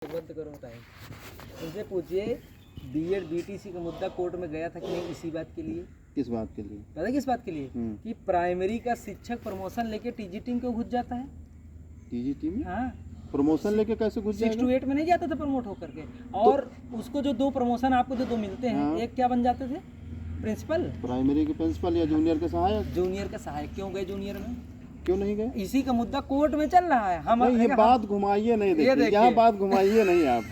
बंद करो बताएं। उनसे पूछिए बीएड बीटीसी का मुद्दा कोर्ट में गया था कि नहीं, इसी बात के लिए। किस बात के लिए? पता है किस बात के लिए? कि प्राइमरी का शिक्षक प्रमोशन लेके टीजीटी में क्यों घुस जाता है। टीजीटी में? हाँ, प्रमोशन लेके कैसे घुस जाएगा? 6 to 8 में नहीं जाता था प्रमोट होकर के, और तो उसको जो 2 प्रमोशन आपको जो 2 मिलते हैं, हाँ। एक क्या बन जाते थे? प्रिंसिपल, प्राइमरी के प्रिंसिपल या जूनियर के सहायक। जूनियर का सहायक। क्यों गए जूनियर में? क्यों नहीं गए? इसी का मुद्दा कोर्ट में चल रहा है। हम ये बात घुमाइए नहीं, देखिए यहाँ बात घुमाइए नहीं आप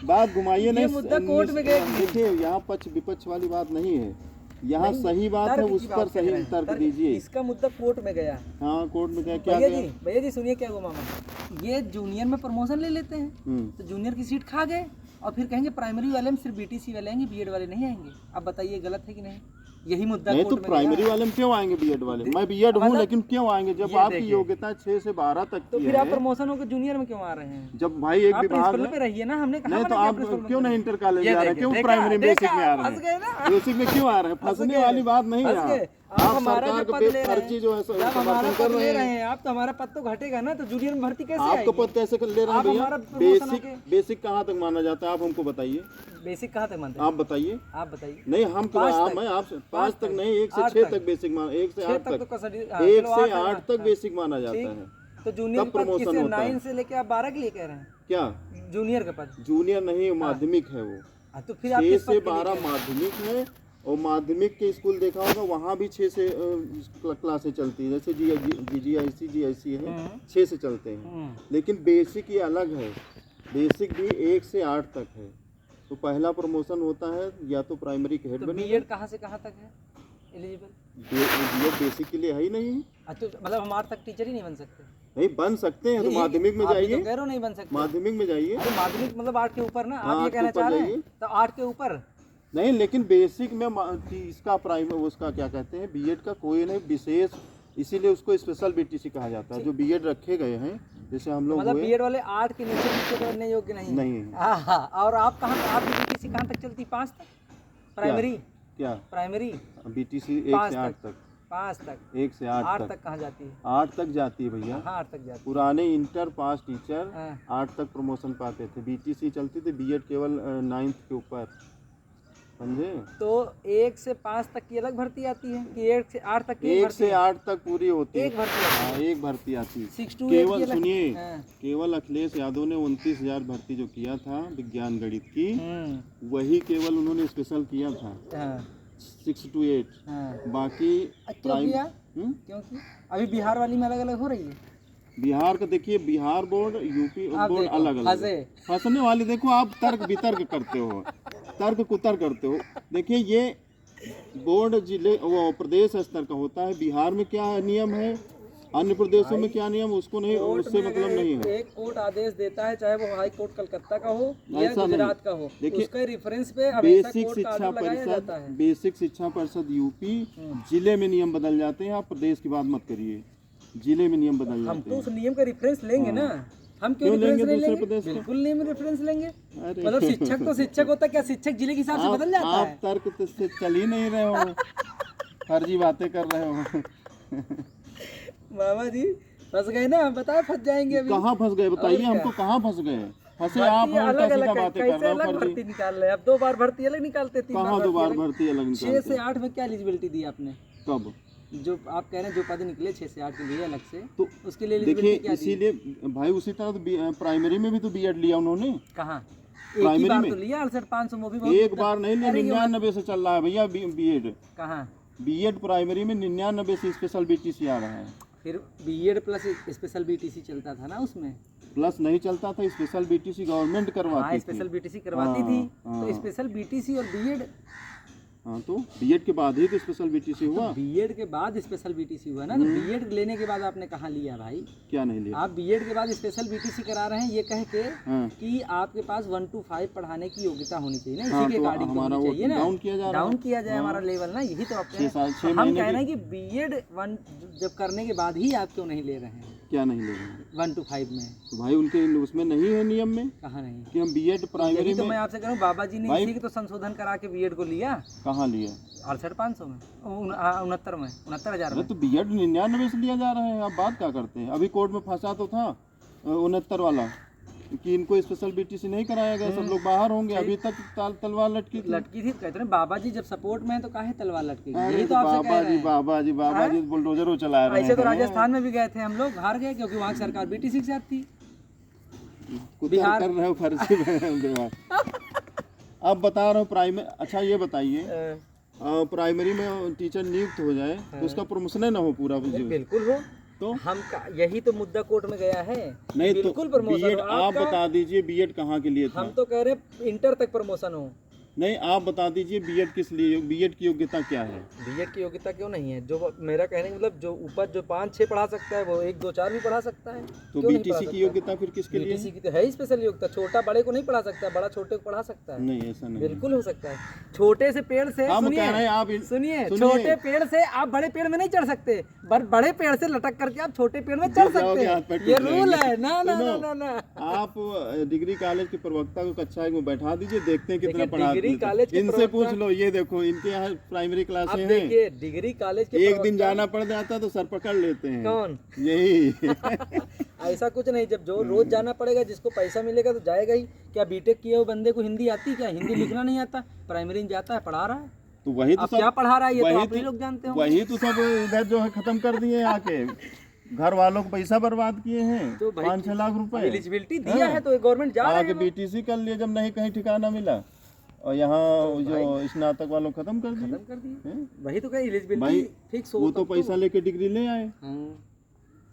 बात घुमाइए नहीं, मुद्दा कोर्ट में गए। देखिए यहाँ पक्ष विपक्ष वाली बात नहीं है, यहाँ सही बात है, उस पर सही तर्क दीजिए। इसका मुद्दा कोर्ट में गया। हाँ, कोर्ट में गया। क्या भैया जी सुनिए, क्या हुआ मामा, ये जूनियर में प्रमोशन ले लेते हैं तो जूनियर की सीट खा गए, और फिर कहेंगे प्राइमरी वाले में सिर्फ बीटीसी वाले आएंगे, बीएड वाले नहीं आएंगे। अब बताइए गलत है कि नहीं? यही मुद्दा नहीं, तो प्राइमरी वाले में क्यों आएंगे बीएड वाले? मैं बीएड हूँ लेकिन क्यों आएंगे? जब आपकी योग्यता 6 से 12 तक तो फिर आप प्रमोशन होकर जूनियर में क्यों आ रहे हैं? जब भाई एक विभाग पे रहिए ना, हमने कहा नहीं, तो आप क्यों नहीं इंटर कॉलेज आ रहे हैं? क्यों प्राइमरी बेसिक में आ रहे हैं? बेसिक में क्यों आ रहे हैं? फंसने वाली बात नहीं है। आप सरकार के फर्जी जो है समर्थन कर रहे हैं। आप तो हमारा पद तो घटेगा ना, तो जूनियर में भर्ती कैसे आपको पद कैसे ले रहे हैं भैया? बेसिक कहाँ तक माना जाता है? आप हमको बताइए। बेसिक कहाँ तक मानते हैं? आप बताइए। आप बताइए। नहीं, मैं आपसे 5 तक नहीं, 1 से 6 तक बेसिक माना, 1 से 8 तक, 1 से 8 तक बेसिक माना जाता है। तो जूनियर प्रमोशन होता है 9 से लेके आप 12 के लिए कह रहे हैं क्या? जूनियर का पद जूनियर नहीं, माध्यमिक है वो। तो फिर आप 6 से 12 माध्यमिक है, और माध्यमिक के स्कूल देखा होगा, वहाँ भी 6 से क्लासें चलती है, जैसे जीआईसी है 6 से चलते हैं। लेकिन बेसिक ये अलग है, बेसिक भी 1 से 8 तक है। तो पहला प्रमोशन होता है या तो प्राइमरी के हेड बने। बीएड कहाँ से कहाँ तक है एलिजिबल? बीएड बेसिक के लिए है ही नहीं। तो मतलब हम 8 तक टीचर ही नहीं बन सकते? नहीं, बन सकते हैं, तो माध्यमिक में जाइए। तो नहीं बन सकते, माध्यमिक में जाइए। माध्यमिक मतलब 8 के ऊपर ना, आप ये कहना चाह रहे हैं? तो 8 के ऊपर नहीं, लेकिन बेसिक में इसका प्राइमरी, उसका क्या कहते हैं, बीएड का कोई नहीं विशेष, इसीलिए उसको स्पेशल बीटीसी कहा जाता है। जो बीएड रखे गए हैं, जैसे हम लोग मतलब बीएड वाले 8 के नीचे करने योग्य नहीं है। और आप कहाँ, आपकी बीटीसी कहाँ तक चलती? 5 तक प्राइमरी? क्या प्राइमरी? बीटीसी 1 से 8 तक। 5 तक, 1 से 8 तक कहाँ जाती है? 8 तक जाती है भैया। 8 तक जाती है। पुराने इंटर पास टीचर 8 तक प्रमोशन पाते थे, बीटीसी चलती थी, बीएड केवल 9th के ऊपर, समझे? तो 1 से 5 तक की अलग भर्ती आती है कि 1 से 8 तक की? 1 से 8 तक पूरी होती है, एक भर्ती आती है। केवल सुनिए, केवल अखिलेश यादव ने 29,000 भर्ती जो किया था विज्ञान गणित की, वही केवल उन्होंने स्पेशल किया था 6 to 8। बाकी क्योंकि अभी बिहार वाली में अलग अलग हो रही है। बिहार का देखिए, बिहार बोर्ड, यूपी बोर्ड अलग अलग फंसने वाली। देखो आप तर्क वितर्क करते हो, तर्क कुतर्क करते हो। देखिए ये बोर्ड जिले वो प्रदेश स्तर का होता है। बिहार में क्या नियम है, अन्य प्रदेशों में क्या नियम, उसको नहीं, उससे मतलब नहीं है। एक कोर्ट आदेश देता है, चाहे वो हाई कोर्ट कलकत्ता का हो या गुजरात का हो, उसके रेफरेंस पे बेसिक शिक्षा परिषद, बेसिक शिक्षा परिषद यूपी, जिले में नियम बदल जाते हैं। आप प्रदेश की बात मत करिए, जिले में नियम बदल जाते हैं। हम तो उस नियम का रेफरेंस लेंगे ना, हम क्यों लेंगे दूसरे प्रदेश? बिल्कुल नहीं रेफरेंस लेंगे। मतलब शिक्षक तो शिक्षक होता है, क्या शिक्षक जिले के हिसाब से बदल जाता है? आप तर्क से चल ही नहीं रहे हो, फर्जी बातें कर रहे हो। मामा जी फंस गए ना, बताओ फंस जाएंगे अभी। कहाँ फंस गए बताइए हमको, कहाँ फंस गए? फंसे आप अलग अलग बातें कर रहे हो, भर्ती निकाल रहे हैं। अब 2 बार भर्ती अलग निकालते, 3 बार 2 बार भर्ती अलग निकालते। 6 से 8 में क्या एलिजिबिलिटी दी आपने? कब? जो आप कह रहे हैं जो पद निकले 6 से 8 के लिए अलग से, तो उसके लिए देखिए, इसीलिए भाई उसी तरह तो प्राइमरी में भी तो बीएड लिया उन्होंने। कहाँ? प्राइमरी में तो लिया 68,500 में भी एक बार नहीं लिया, 99 से चल रहा है भैया बीएड। कहाँ? बीएड प्राइमरी में 99 से स्पेशल बीटीसी आ रहा है। फिर बीएड प्लस स्पेशल बीटीसी चलता था ना, उसमें प्लस नहीं चलता था, स्पेशल बीटीसी गवर्नमेंट करवाती थी। स्पेशल बीटीसी करवाती थी, तो स्पेशल बीटीसी और बीएड। हाँ, तो बीएड के बाद ही तो स्पेशल बीटीसी हुआ। बीएड के बाद स्पेशल बीटीसी हुआ ना, तो बीएड लेने के बाद आपने कहाँ लिया भाई? क्या नहीं लिया? आप बीएड के बाद स्पेशल बीटीसी करा रहे हैं ये कह के कि आपके पास 1 to 5 पढ़ाने की योग्यता होनी चाहिए ना, इसी के अकॉर्डिंग हमारा चाहिए ना, डाउन किया जाए हमारा लेवल ना, यही तो आप हम कह रहे हैं कि बीएड 1 जब करने के बाद ही आप क्यों नहीं ले रहे हैं? क्या नहीं ले रहे हैं 1 to 5 में? तो भाई उनके उसमें नहीं है नियम में। कहाँ नहीं कि हम बीएड प्राइमरी में? तो मैं आपसे कह रहा हूँ, बाबा जी ने इसी की तो संशोधन करा के बीएड को लिया। कहाँ लिया? 68,500 में, 69 में, 69,000 में। तो बीएड 99 से लिया जा रहा है, आप बात क्या करते हैं? अभी कोर्ट में फंसा तो था 69 वाला, कि इनको स्पेशल बीटीसी नहीं कराया गया, सब लोग बाहर होंगे। अभी तक तलवार लटकी थी। कहते हैं बाबा जी जब सपोर्ट में है तो काहे तलवार लटकी। यही तो आपसे कह रहे हैं। बाबा जी बुलडोजर चला रहे हैं। ऐसे तो राजस्थान में भी गए थे हम लोग, हार गए क्योंकि वहाँ की सरकार बीटीसी के साथ थी। बिहार कर रहे हो फर्जी में। अब बता रहा हूँ प्राइमरी। अच्छा ये बताइए, प्राइमरी में टीचर नियुक्त हो जाए तो उसका प्रमोशन ना हो पूरा? बिल्कुल हो। तो हम यही तो मुद्दा कोर्ट में गया है। नहीं बिल्कुल तो बीएड आप बता दीजिए, बीएड कहाँ के लिए था? हम तो कह रहे हैं इंटर तक प्रमोशन हो। नहीं आप बता दीजिए बीएड किस लिए, बीएड की योग्यता क्या है? बीएड की योग्यता क्यों नहीं है? जो मेरा कहने का मतलब जो ऊपर जो 5-6 पढ़ा सकता है वो 1, 2, 4 भी पढ़ा सकता है। तो बीटीसी की योग्यता फिर किसके लिए? बीटीसी की तो है ही स्पेशल योग्यता। छोटा बड़े को नहीं पढ़ा सकता, बड़ा छोटे को पढ़ा सकता है। नहीं ऐसा नहीं, बिल्कुल हो सकता है। छोटे से पेड़ से सुनिए छोटे पेड़ से आप बड़े पेड़ में नहीं चढ़ सकते, बड़े पेड़ से लटक करके आप छोटे पेड़ में चढ़ सकते हैं। ये रूल है। ना ना ना ना आप डिग्री कॉलेज के प्रवक्ता को कक्षा में बैठा दीजिए, देखते हैं कितना पढ़ाते हैं। डिग्री कॉलेज इनसे पूछ लो। ये देखो इनके यहाँ प्राइमरी क्लासें हैं। देखिए डिग्री कॉलेज के एक दिन जाना पड़ जाता तो सर पकड़ लेते हैं। कौन? यही। ऐसा कुछ नहीं, जब जो रोज जाना पड़ेगा, जिसको पैसा मिलेगा तो जाएगा ही। क्या बीटेक किए हुए बंदे को हिंदी आती? क्या हिंदी लिखना नहीं आता? प्राइमरी में जाता है, पढ़ा रहा है। तो वही तो सब क्या पढ़ा रहा है, ये तो आप ही लोग जानते हो। वही तो सब इधर जो है खत्म कर दिए आके, घर वालों को पैसा बर्बाद किए हैं। तो 5-6 लाख रुपए एलिजिबिलिटी दिया है तो गवर्नमेंट जा रहा है। आगे बीटीसी कर लिए जब नहीं कहीं ठिकाना मिला, और यहाँ जो स्नातक वालों खत्म कर दिए। वही तो कहीं एलिजिबिलिटी फिक्स हो। वो तो पैसा लेके डिग्री ले आए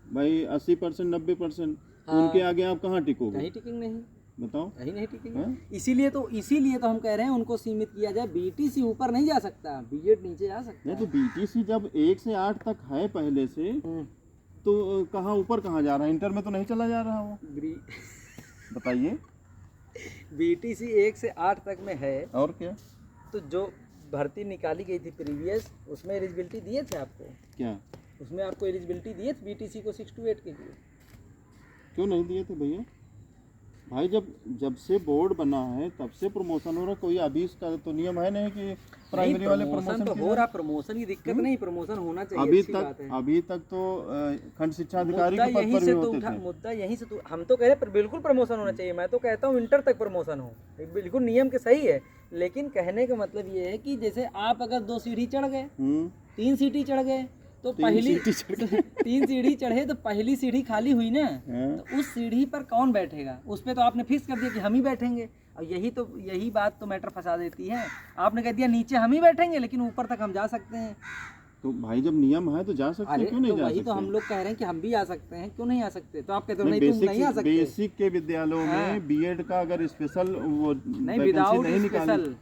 भाई, 80%, 90%। उनके आगे आप कहाँ टिकोगे? कहीं टिकेंगे नहीं। बताओ, कहीं नहीं टिकेंगे। इसीलिए तो हम कह रहे हैं उनको सीमित किया जाए। बीटीसी ऊपर नहीं जा सकता, बीएड नीचे जा सकता है। तो बीटीसी जब 1 से 8 तक है पहले से, तो कहाँ ऊपर कहाँ जा रहा है? इंटर में तो नहीं चला जा रहा वो। बताइए। बीटीसी 1 से 8 तक में है। और क्या? तो जो भर्ती निकाली गई थी प्रीवियस, उसमें एलिजिबिलिटी दिए थे आपको? क्या उसमें आपको एलिजिबिलिटी दिए थे बीटीसी को 6 to 8 के लिए? क्यों नहीं दिए थे भैया? भाई जब से बोर्ड बना है तब से प्रमोशन हो रहा। कोई अभी इसका तो नियम है नहीं कि प्राइमरी वाले प्रमोशन तो हो रहा। प्रमोशन की दिक्कत नहीं, प्रमोशन होना चाहिए। अभी तक तो खंड शिक्षा अधिकारी के पद पर भी होते थे। मुद्दा यहीं से तो हम तो कह रहे हैं बिल्कुल प्रमोशन होना चाहिए। मैं तो कहता हूँ इंटर तक प्रमोशन हो, बिल्कुल नियम के सही है। लेकिन कहने का मतलब ये है कि जैसे आप अगर 2 सीढ़ी चढ़ गए, 3 सीढ़ी चढ़ गए, तो पहली 3 सीढ़ी चढ़े तो पहली सीढ़ी खाली हुई ना, तो उस सीढ़ी पर कौन बैठेगा? उस पर तो आपने फिक्स कर दिया कि हम ही बैठेंगे। और यही बात तो मैटर फंसा देती है। आपने कह दिया नीचे हम ही बैठेंगे लेकिन ऊपर तक हम जा सकते हैं। तो भाई जब नियम है तो जा सकते हैं, क्यों नहीं जा सकते? वही तो हम लोग कह रहे हैं कि हम भी आ सकते हैं, क्यों नहीं आ सकते? तो आप कहते हो नहीं तुम नहीं आ सकते। बेसिक के विद्यालयों में बीएड का अगर स्पेशल वो नहीं, विदाउट स्पेशल,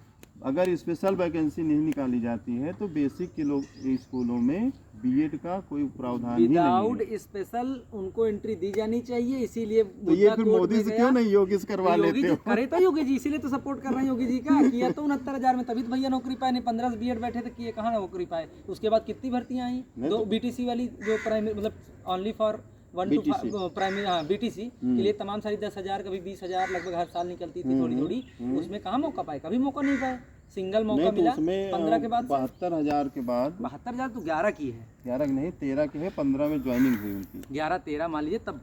अगर स्पेशल वैकेंसी नहीं निकाली जाती है तो बेसिक के लोग स्कूलों में बीएड का कोई प्रावधान ही नहीं है। विदाउट स्पेशल उनको एंट्री दी जानी चाहिए। इसीलिए तो ये फिर मोदी से क्यों नहीं योगी से करवा लेते हो? करे तो योगी जी, इसीलिए तो सपोर्ट कर रहे हैं योगी जी का। किया तो 69,000 में, तभी तो भैया नौकरी पाए। नहीं 15 बीएड बैठे थे, किए कहाँ नौकरी पाए? उसके बाद कितनी भर्तियां आई? 2 बीटीसी वाली, जो प्राइमरी मतलब ओनली फॉर 1 to 5 प्राइमरी, हाँ बीटीसी के लिए तमाम सारी 10,000 कभी 20,000 लगभग हर साल निकलती थी थोड़ी थोड़ी। उसमें कहाँ मौका पाए? कभी मौका नहीं पाए। सिंगल मौका मिला 15 के बाद, 72,000 के बाद। 72,000 तो 11 की है। 11 की नहीं, 13 की है। 15 में ज्वाइनिंग हुई उनकी। 11-13 मान लीजिए तब।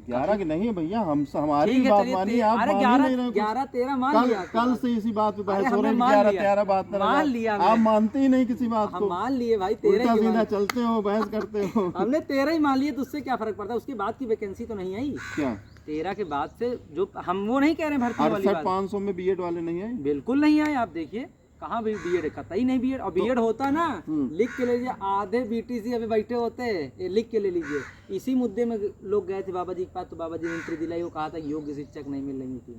11 की नहीं है भैया, हमारी बात मानिए, आप मान नहीं रहे। 11-13 मान लिया। कल से इसी बात पे बहस हो रही है। 11-13 बात मान लिया। आप मानते ही नहीं किसी बात को। मान लिए भाई, 13 सीधा चलते हो, बहस करते हो। हमने 13 ही मान लिए, तो उससे क्या फर्क पड़ता है? उसके बाद की वैकेंसी तो नहीं आई क्या? 13 के बाद से जो हम वो नहीं कह रहे भर्ती वाली बात। 500 में बीएड वाले नहीं आए? बिल्कुल नहीं आए। आप देखिए कहाँ भी बीएड, कतई नहीं बीएड। और बीएड होता ना, लिख के ले लीजिए, आधे बीटीसी अभी बैठे होते हैं, लिख के ले लीजिए। इसी मुद्दे में लोग गए थे बाबा जी के पास, तो बाबा जी ने एंट्री दिलाई। वो कहा था योग्य शिक्षक नहीं मिल रही थी।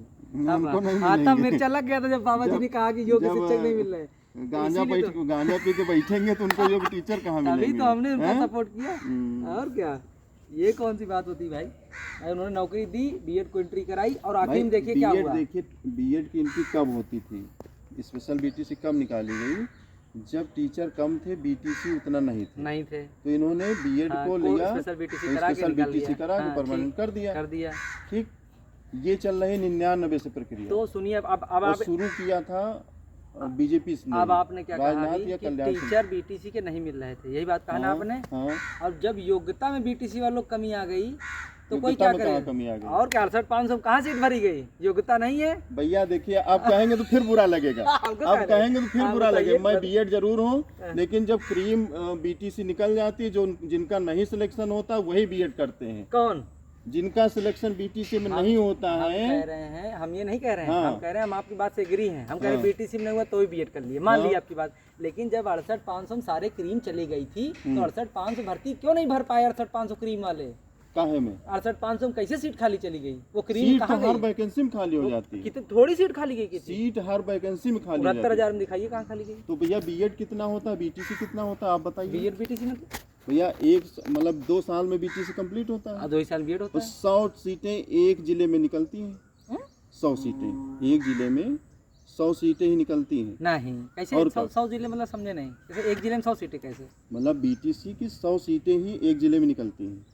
तब मिर्चा लग गया था जब बाबा जी ने कहा कि योग्य शिक्षक नहीं मिल रहे। गांजा पी के बैठेंगे तो उनको योग्य टीचर कहाँ मिलेंगे? तभी तो हमने उनका सपोर्ट किया। और क्या, ये कौन सी बात होती भाई? उन्होंने नौकरी दी, बीएड को एंट्री कराई, और आखिर में देखिए क्या हुआ। देखिए बीएड की एंट्री कब होती थी, स्पेशल बीटीसी कब निकाली गई? जब टीचर कम थे, बीटीसी उतना नहीं थे। तो इन्होंने बीएड को लिया, स्पेशल बीटीसी करा के परमानेंट कर दिया। ठीक, ये चल रही 99 से प्रक्रिया। तो सुनिए, अब शुरू किया था बीजेपी। अब आपने क्या कहा कि टीचर बीटीसी के नहीं मिल रहे थे, यही बात कहा ना आपने। और जब योग्यता में बीटीसी वालों कमी आ गई तो कोई क्या करे, कमी आ गई और क्या 68,500 कहाँ सीट भरी गई, योग्यता नहीं है भैया। देखिए आप कहेंगे तो फिर बुरा लगेगा, आप कहेंगे तो फिर बुरा लगेगा। मैं बीएड जरूर हूँ, लेकिन जब क्रीम बीटीसी निकल जाती है, जो जिनका नहीं सिलेक्शन होता वही बीएड करते हैं। कौन? जिनका सिलेक्शन बीटीसी में नहीं होता है। कह रहे हैं, हम ये नहीं कह रहे हैं, हम कह रहे हैं, हम आपकी बात से एग्री हैं, हम कह रहे हैं बीटीसी में नहीं हुआ तो भी बीएड कर लिए, मान लिया आपकी बात। लेकिन जब 68,500 में सारे क्रीम चली गई थी तो 68,500 भर्ती क्यों नहीं भर पाए? 68,500 क्रीम वाले काहे में 68,500 में कैसे सीट खाली चली गई? वो क्रीम कहाँ गई? हर वैकेंसी में खाली हो जाती है। कितनी थोड़ी सीट खाली गई? कितनी सीट हर वैकेंसी में खाली 69,000 में दिखाइए कहाँ खाली गई। तो भैया बीएड कितना होता है, बीटीसी कितना होता है, आप बताइए। बीएड बीटीसी में भैया मतलब 2 साल में बीटीसी कंप्लीट होता है, 2 साल बीएड होता तो है। 100 सीटें एक जिले में निकलती हैं। 100 सीटें एक जिले में, 100 सीटें ही निकलती हैं। नहीं कैसे? 100 जिले मतलब समझे नहीं, जैसे एक जिले में 100 सीटें कैसे? मतलब बीटीसी की 100 सीटें ही एक जिले में निकलती हैं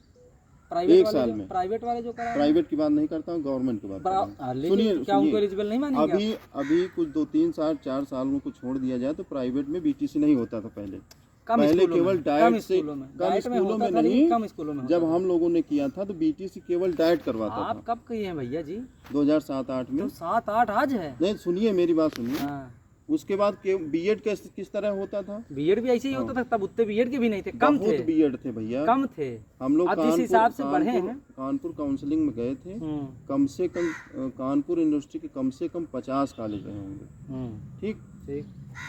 प्राइवेट एक साल में। प्राइवेट वाले जो करा, प्राइवेट की बात नहीं करता हूँ, गवर्नमेंट की बात कर रहा हूँ। सुनिए, क्या उनको एलिजिबल नहीं मानेंगे? अभी कुछ 2-3 साल 4 साल को छोड़ दिया जाए तो प्राइवेट में बीटीसी नहीं होता था पहले केवल डाइट से कम स्कूलों में नहीं, कम स्कूलों में। जब हम लोगों ने किया था तो बीटीसी केवल डाइट करवाता था। आप कब किए हैं भैया जी? 2007-8 में। तो 7-8 आज है। नहीं सुनिए मेरी बात सुनिए। उसके बाद बीएड किस तरह होता था? बीएड भी ऐसे ही होता था, तब उतने बीएड के भी नहीं थे, कम थे। बहुत बीएड थे भैया, कम थे। हम लोग जिस हिसाब से बढ़े हैं, कानपुर काउंसलिंग में गए थे, कम से कम कानपुर यूनिवर्सिटी के कम से कम 50 कॉलेज रहे होंगे। ठीक।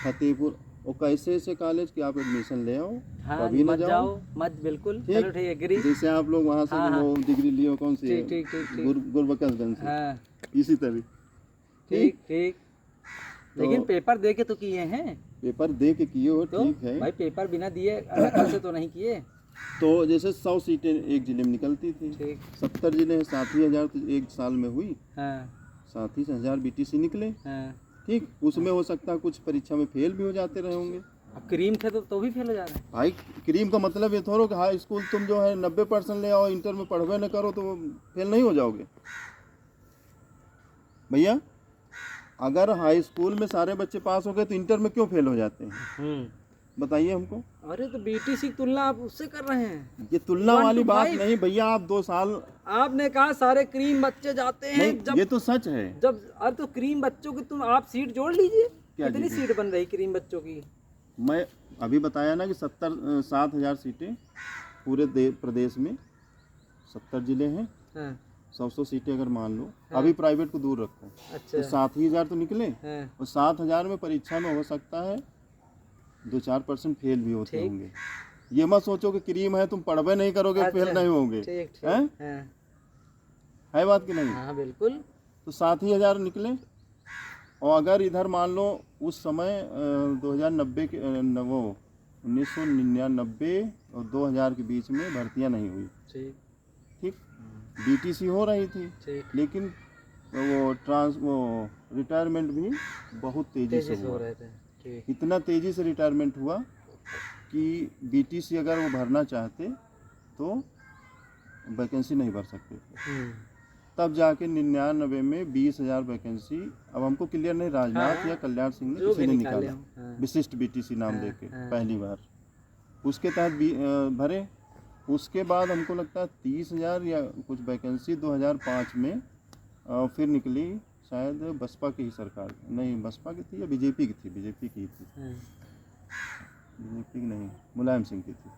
फतेहपुर और कैसे ऐसे कॉलेज कि आप एडमिशन ले आओ, कभी ना जाओ मत। बिल्कुल, चलो ठीक एग्री। जैसे आप लोग वहाँ से वो डिग्री लिए कौन सी? ठीक गुरबख्शगंज से, इसी तरह। ठीक। लेकिन पेपर दे के तो किए हैं, पेपर दे के किए हो तो ठीक है भाई, पेपर बिना दिए नकल से तो नहीं किए। तो जैसे 100 सीटें एक जिले में निकलती थी, 70 जिले हैं, 37,000 तो एक साल में हुई। 37,000 बीटीसी निकले। ठीक, उसमें हो सकता है कुछ परीक्षा में फेल भी हो जाते रहे होंगे। अब क्रीम थे तो भी फेल हो जा रहे हैं भाई। क्रीम का मतलब ये थोड़ा कि हाई स्कूल तुम जो है 90% ले आओ, इंटर में पढ़वे न करो तो फेल नहीं हो जाओगे भैया। अगर हाई स्कूल में सारे बच्चे पास हो गए तो इंटर में क्यों फेल हो जाते हैं? बताइए हमको। अरे तो बीटीसी की तुलना आप उससे कर रहे हैं। ये तुलना वाली बात नहीं भैया। आप 2 साल आपने कहा सारे क्रीम बच्चे जाते हैं, जब ये तो सच है। जब अरे तो क्रीम बच्चों की तुम आप सीट जोड़ लीजिए, कितनी सीट बन रही क्रीम बच्चों की? मैं अभी बताया ना कि 7,000 सीटें पूरे प्रदेश में, 70 जिले हैं। 100 सीटें अगर मान लो, अभी प्राइवेट को दूर रखो। अच्छा। तो 7,000 तो निकले, और 7,000 में परीक्षा में हो सकता है 2-4% फेल भी होते होंगे। ये मत सोचो कि क्रीम है तुम पढ़वे नहीं करोगे। अच्छा। फेल नहीं होंगे। है बात कि नहीं? हाँ बिल्कुल। तो 7,000 निकले, और अगर इधर मान लो उस समय 1999 और 2000 के बीच में भर्तियां नहीं हुई। ठीक। बीटीसी हो रही थी, लेकिन वो रिटायरमेंट भी बहुत तेजी से हो रहे थे। इतना तेजी से रिटायरमेंट हुआ कि बीटीसी अगर वो भरना चाहते तो वैकेंसी नहीं भर सकते थे। तब जाके 99 में 20,000 वैकेंसी, अब हमको क्लियर नहीं, राजनाथ या कल्याण सिंह ने किसी ने निकाला, विशिष्ट बीटीसी नाम देके पहली बार, उसके तहत भरे। उसके बाद हमको लगता है 30,000 या कुछ वैकेंसी 2005 में फिर निकली, शायद बसपा की ही सरकार, नहीं बसपा की थी या बीजेपी की थी? बीजेपी की थी। बीजेपी की नहीं, मुलायम सिंह की थी।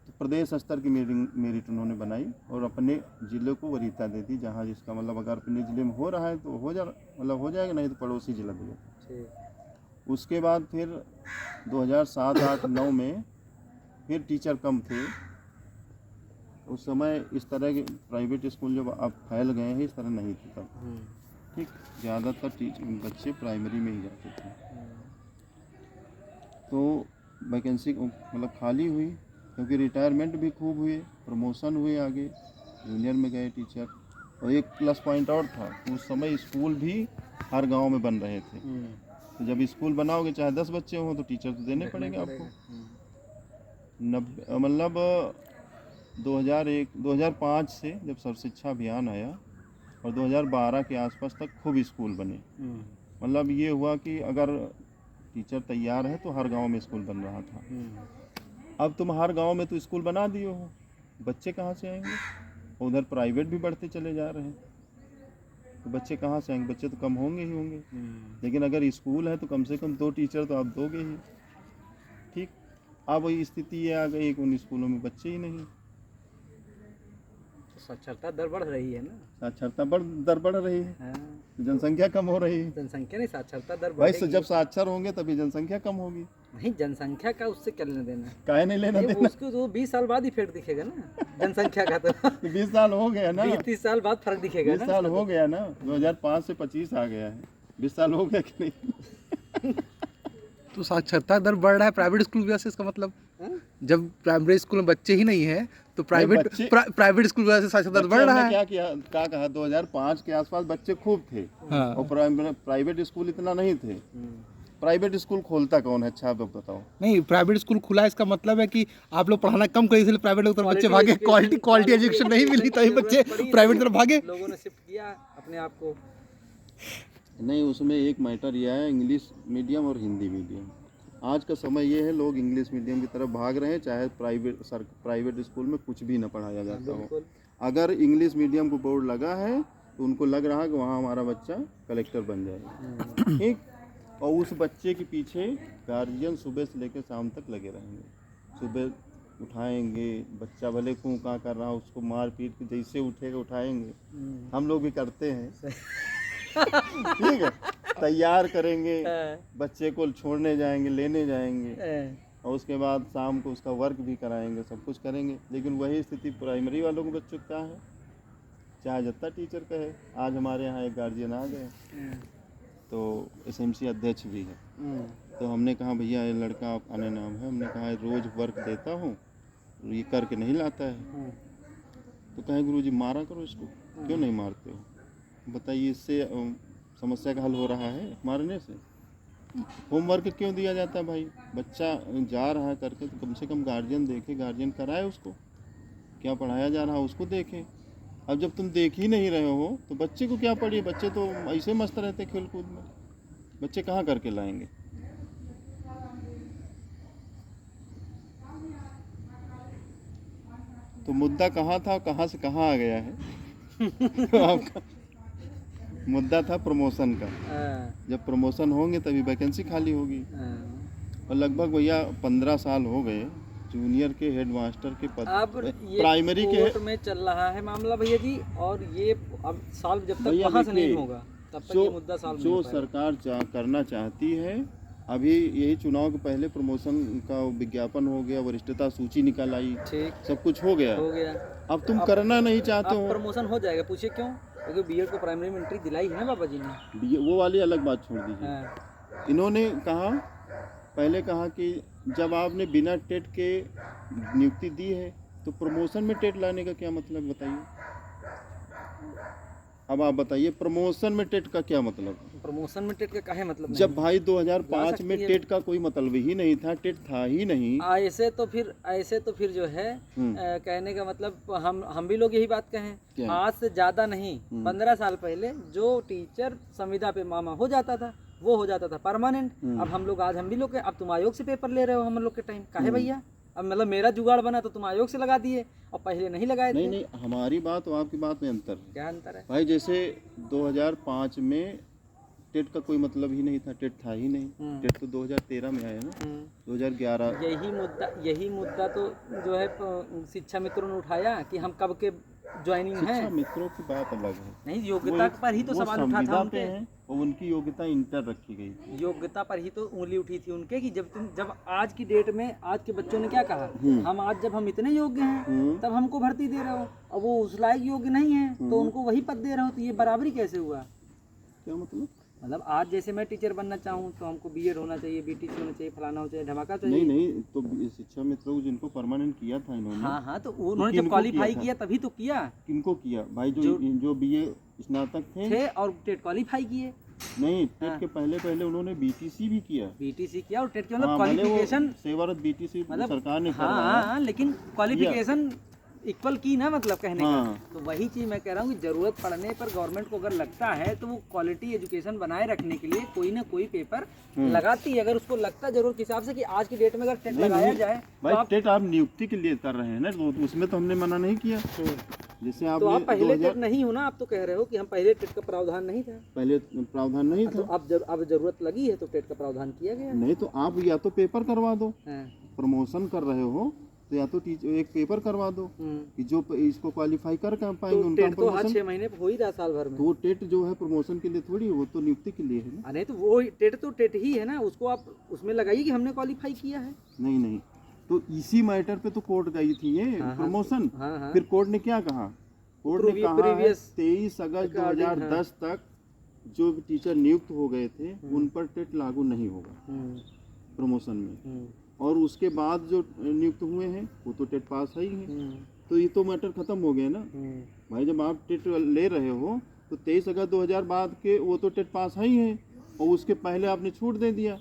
तो प्रदेश स्तर की मेरिट उन्होंने बनाई और अपने ज़िले को वरीयता दे दी, जहाँ जिसका मतलब अगर अपने ज़िले में हो रहा है तो हो जाएगा, नहीं तो पड़ोसी जिला दिया। उसके बाद फिर 2007, 8, 9 में फिर टीचर कम थे। उस समय इस तरह के प्राइवेट स्कूल जब अब फैल गए हैं, इस तरह नहीं थे तब। ठीक, ज़्यादातर बच्चे प्राइमरी में ही जाते थे। तो वैकेंसी मतलब खाली हुई, क्योंकि रिटायरमेंट भी खूब हुए, प्रमोशन हुए, आगे जूनियर में गए टीचर। और एक प्लस पॉइंट और था, उस समय स्कूल भी हर गांव में बन रहे थे। तो जब स्कूल बनाओगे चाहे 10 बच्चे हों तो टीचर तो देने पड़ेंगे आपको। मतलब 2005 से जब सर्व शिक्षा अभियान आया और 2012 के आसपास तक खूब स्कूल बने। मतलब ये हुआ कि अगर टीचर तैयार है तो हर गांव में स्कूल बन रहा था। अब तुम हर गांव में तो स्कूल बना दिए हो, बच्चे कहाँ से आएंगे? उधर प्राइवेट भी बढ़ते चले जा रहे हैं, तो बच्चे कहाँ से आएंगे? बच्चे तो कम होंगे ही होंगे। लेकिन अगर स्कूल है तो कम से कम 2 टीचर तो आप दोगे ही। ठीक, अब वही स्थिति ये आ गई कि उन स्कूलों में बच्चे ही नहीं। साक्षरता दर बढ़ रही है ना, साक्षरता दर बढ़ रही है। हाँ। जनसंख्या कम हो रही है। जनसंख्या नहीं, साक्षरता दर भाई तो जब साक्षर होंगे तभी जनसंख्या कम होगी। नहीं, जनसंख्या का उससे क्या लेना देना? काहे नहीं लेना देना? उसको तो 20 साल बाद ही इफेक्ट दिखेगा ना जनसंख्या का। तो 20 साल हो गया ना, 20-30 साल बाद फर्क दिखेगा। 20 साल हो गया ना, 2005 से 25 आ गया है, 20 साल हो गया कि नहीं? तो साक्षरता दर बढ़ रहा है प्राइवेट स्कूल की वजह से, इसका मतलब जब प्राइमरी स्कूल में बच्चे ही नहीं है तो प्राइवेट स्कूल की वजह से साक्षरता दर बढ़ रहा है। क्या कहा 2005 के आसपास बच्चे खूब थे। हाँ। और प्राइवेट स्कूल इतना नहीं थे। प्राइवेट स्कूल खोलता कौन है? अच्छा आप बताओ। नहीं, प्राइवेट स्कूल खुला, इसका मतलब है कि आप लोग पढ़ाना कम करे, इसलिए प्राइवेट लोग बच्चे भागे, क्वालिटी एजुकेशन नहीं मिली तभी बच्चे प्राइवेट तरफ भागे। लोगों ने शिफ्ट किया अपने आप को। नहीं, उसमें एक मैटर यह है, इंग्लिश मीडियम और हिंदी मीडियम। आज का समय ये है, लोग इंग्लिश मीडियम की तरफ भाग रहे हैं, चाहे प्राइवेट स्कूल में कुछ भी न पढ़ाया जाता हो। अगर इंग्लिश मीडियम को बोर्ड लगा है तो उनको लग रहा है कि वहाँ हमारा बच्चा कलेक्टर बन जाएगा। ठीक, और उस बच्चे के पीछे गार्जियन सुबह से लेकर शाम तक लगे रहेंगे। सुबह उठाएंगे, बच्चा भले कूँ कहाँ कर रहा, उसको मार पीट के जैसे उठेगा उठाएंगे। हम लोग भी करते हैं। ठीक है, तैयार करेंगे, बच्चे को छोड़ने जाएंगे, लेने जाएंगे, और उसके बाद शाम को उसका वर्क भी कराएंगे, सब कुछ करेंगे। लेकिन वही स्थिति प्राइमरी वालों के बच्चों का है, चाहे जितना टीचर कहे। आज हमारे यहाँ एक गार्जियन आ गए, तो SMC अध्यक्ष भी है। तो हमने कहा भैया ये लड़का आपका नाम है, हमने कहा रोज़ वर्क देता हूँ, ये करके नहीं लाता है। तो कहे गुरुजी मारा करो इसको। क्यों नहीं मारते हो? बताइए, इससे समस्या का हल हो रहा है मारने से? होमवर्क क्यों दिया जाता है भाई? बच्चा जा रहा है करके तो कम से कम गार्जियन देखे, गार्जियन कराए उसको, क्या पढ़ाया जा रहा है उसको देखे। अब जब तुम देख ही नहीं रहे हो तो बच्चे को क्या पढ़िए? बच्चे तो ऐसे मस्त रहते खेल कूद में, बच्चे कहाँ करके लाएंगे? तो मुद्दा कहाँ था, कहाँ से कहाँ आ गया है? तो आपका मुद्दा था प्रमोशन का। जब प्रमोशन होंगे तभी वैकेंसी खाली होगी। और लगभग भैया 15 साल हो गए जूनियर के, हेडमास्टर के पद, अब प्राइमरी के कोर्ट में चल रहा है मामला भैया जी। और ये अब सॉल्व जब तक वहाँ से नहीं होगा तब तक ये मुद्दा सॉल्व नहीं जो सरकार करना चाहती है, अभी यही चुनाव के पहले प्रमोशन का विज्ञापन हो गया, वरिष्ठता सूची निकल आई, सब कुछ हो गया। अब तुम करना नहीं चाहते हो। प्रमोशन हो जाएगा, पूछिए क्यों? क्योंकि बीएड को प्राइमरी में एंट्री दिलाई है ना बाबा जी ने। वो वाली अलग बात छोड़ दीजिए। इन्होंने कहा, पहले कहा कि जब आपने बिना टेट के नियुक्ति दी है तो प्रमोशन में टेट लाने का क्या मतलब, बताइए। अब आप बताइए, प्रमोशन में टेट का क्या मतलब? प्रमोशन में टेट का क्या है मतलब? जब भाई 2005 में टेट का कोई मतलब ही नहीं था, टेट था ही नहीं। ऐसे तो फिर जो है कहने का मतलब हम भी लोग यही बात कहें, आज से ज्यादा नहीं 15 साल पहले जो टीचर संविदा पे मामा हो जाता था वो हो जाता था परमानेंट। अब हम भी लोग अब तुम आयोग से पेपर ले रहे हो हम लोग के टाइम, काहे भैया? अब मतलब मेरा जुगाड़ बना तो तुम आयोग से लगा दिए और पहले नहीं लगाए थे। नहीं, हमारी बात और आपकी बात में अंतर। क्या अंतर है भाई? जैसे 2005 में टेट का कोई मतलब ही नहीं था, टेट था ही नहीं। टेट तो 2013 में आया ना, 2011। यही मुद्दा तो जो है शिक्षा मित्रों ने उठाया कि हम कब के ज्वाइनिंग है। शिक्षा मित्रों की बात अलग है। नहीं, योग्यता पर ही तो सवाल उठा था उनके, और उनकी योग्यता इंटर रखी गई थी। योग्यता पर ही तो उंगली उठी थी उनके कि जब आज की डेट में आज के बच्चों ने क्या कहा, हम इतने योग्य हैं तब हमको भर्ती दे रहे हो, और वो उस लायक योग्य नहीं है तो उनको वही पद दे रहे हो, तो ये बराबरी कैसे हुआ? क्या मतलब? आज जैसे मैं टीचर बनना चाहूँ तो हमको बीएड होना चाहिए, बीटीसी होना चाहिए, फलाना होना चाहिए, धमाका चाहिए। नहीं, तो शिक्षा मित्रों को जिनको परमानेंट किया था इन्होंने, हाँ, तो उन्होंने जब क्वालिफाई किया तभी तो किया। किनको किया भाई? जो BA स्नातक थे और टेट क्वालिफाई किए। नहीं, टेट के पहले उन्होंने BTC भी किया। और टेट के मतलब क्वालिफिकेशन, सेवारत BTC सरकार ने हाँ, लेकिन क्वालिफिकेशन इक्वल की ना, मतलब कहने का। तो वही चीज मैं कह रहा हूँ कि जरूरत पड़ने पर गवर्नमेंट को अगर लगता है तो वो क्वालिटी एजुकेशन बनाए रखने के लिए कोई ना कोई पेपर लगाती है, अगर उसको लगता है जरूरत के हिसाब से कि आज की डेट में अगर टेट लगाया जाए। भाई टेट आप नियुक्ति के लिए कर रहे हैं ना, तो उसमें तो हमने मना नहीं किया। जैसे तो आप पहले टेट नहीं हो ना, आप तो कह रहे हो कि हम पहले टेट का प्रावधान नहीं था। पहले प्रावधान नहीं था, तो अब जरूरत लगी है तो टेट का प्रावधान किया गया। नहीं तो आप या तो पेपर करवा दो, प्रमोशन कर रहे हो तो या तो एक पेपर करवा दो कि जो इसको क्वालिफाई कर पाएंगे उनका टेट तो हर 6 महीने हो ही रहा साल भर में। तो टेट जो है प्रमोशन के लिए थोड़ी, वो तो नियुक्ति के लिए है ना। नहीं तो वो टेट तो टेट ही है ना, उसको आप उसमें लगाइए कि हमने क्वालिफाई किया है। नहीं तो इसी मैटर पे तो कोर्ट गई थी ये प्रमोशन। फिर कोर्ट ने क्या कहा, कोर्ट ने कहा 23 अगस्त 2010 तक जो टीचर नियुक्त हो गए थे उन पर टेट लागू नहीं होगा प्रमोशन में, और उसके बाद जो नियुक्त हुए हैं वो तो टेट पास है ही है। तो ये तो मैटर खत्म हो गया ना भाई। जब आप टेट ले रहे हो तो 23 अगस्त 2000 बाद के वो तो टेट पास है ही है, और उसके पहले आपने छूट दे दिया,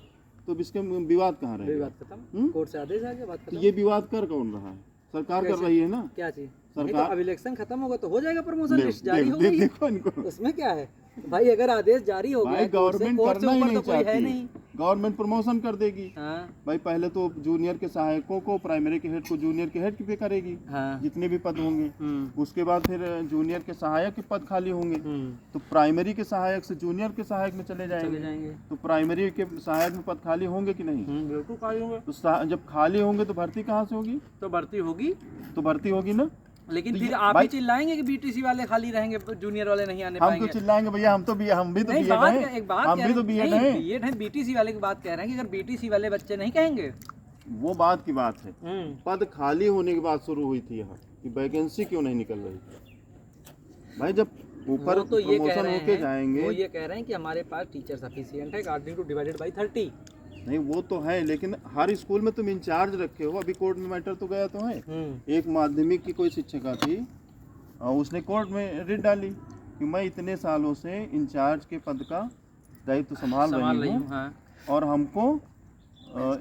तो इसके विवाद कहाँ रहेगा? विवाद खत्म, कोर्ट से आदेश आ गया, बात खत्म। तो ये विवाद कर कौन रहा है? सरकार कर रही है ना। क्या चीज सरकार? अब इलेक्शन खत्म होगा तो हो जाएगा प्रमोशन, लिस्ट जारी हो गई, देखो इनको, उसमें क्या है भाई। अगर आदेश जारी हो गया, गवर्नमेंट करना ही नहीं चाहती, गवर्नमेंट प्रमोशन कर देगी। भाई पहले तो जूनियर के सहायकों को, प्राइमरी के हेड को जूनियर के हेड पे करेगी, जितने भी पद होंगे। उसके बाद फिर जूनियर के सहायक के पद खाली होंगे, तो प्राइमरी के सहायक से जूनियर के सहायक में चले जाएंगे। तो प्राइमरी के सहायक में पद खाली होंगे कि नहीं? बिल्कुल खाली होंगे। तो जब खाली होंगे तो भर्ती कहाँ से होगी? तो भर्ती होगी ना। लेकिन फिर आप ही चिल्लाएंगे कि बीटीसी वाले खाली रहेंगे, जूनियर वाले नहीं आने पाएंगे। हम तो चिल्लाएंगे भैया, हम भी तो बीएड हैं, बीएड है, बीटीसी वाले की बात कह रहे हैं कि अगर बीटीसी वाले बच्चे नहीं कहेंगे, वो बात की बात है। पद खाली होने की बात शुरू हुई थी यहाँ कि वैकेंसी क्यों नहीं निकल रही भाई। जब ऊपर तो ये प्रमोशन होके जाएंगे, वो ये कह रहे हैं कि हमारे पास टीचर सफिशिएंट है अकॉर्डिंग टू डिवाइडेड बाय 30। नहीं वो तो है, लेकिन हर स्कूल में तुम इंचार्ज रखे हो। अभी कोर्ट में मैटर तो गया तो है, एक माध्यमिक की कोई शिक्षिका थी, उसने कोर्ट में रिट डाली कि मैं इतने सालों से इंचार्ज के पद का दायित्व संभाल रही हूँ और हमको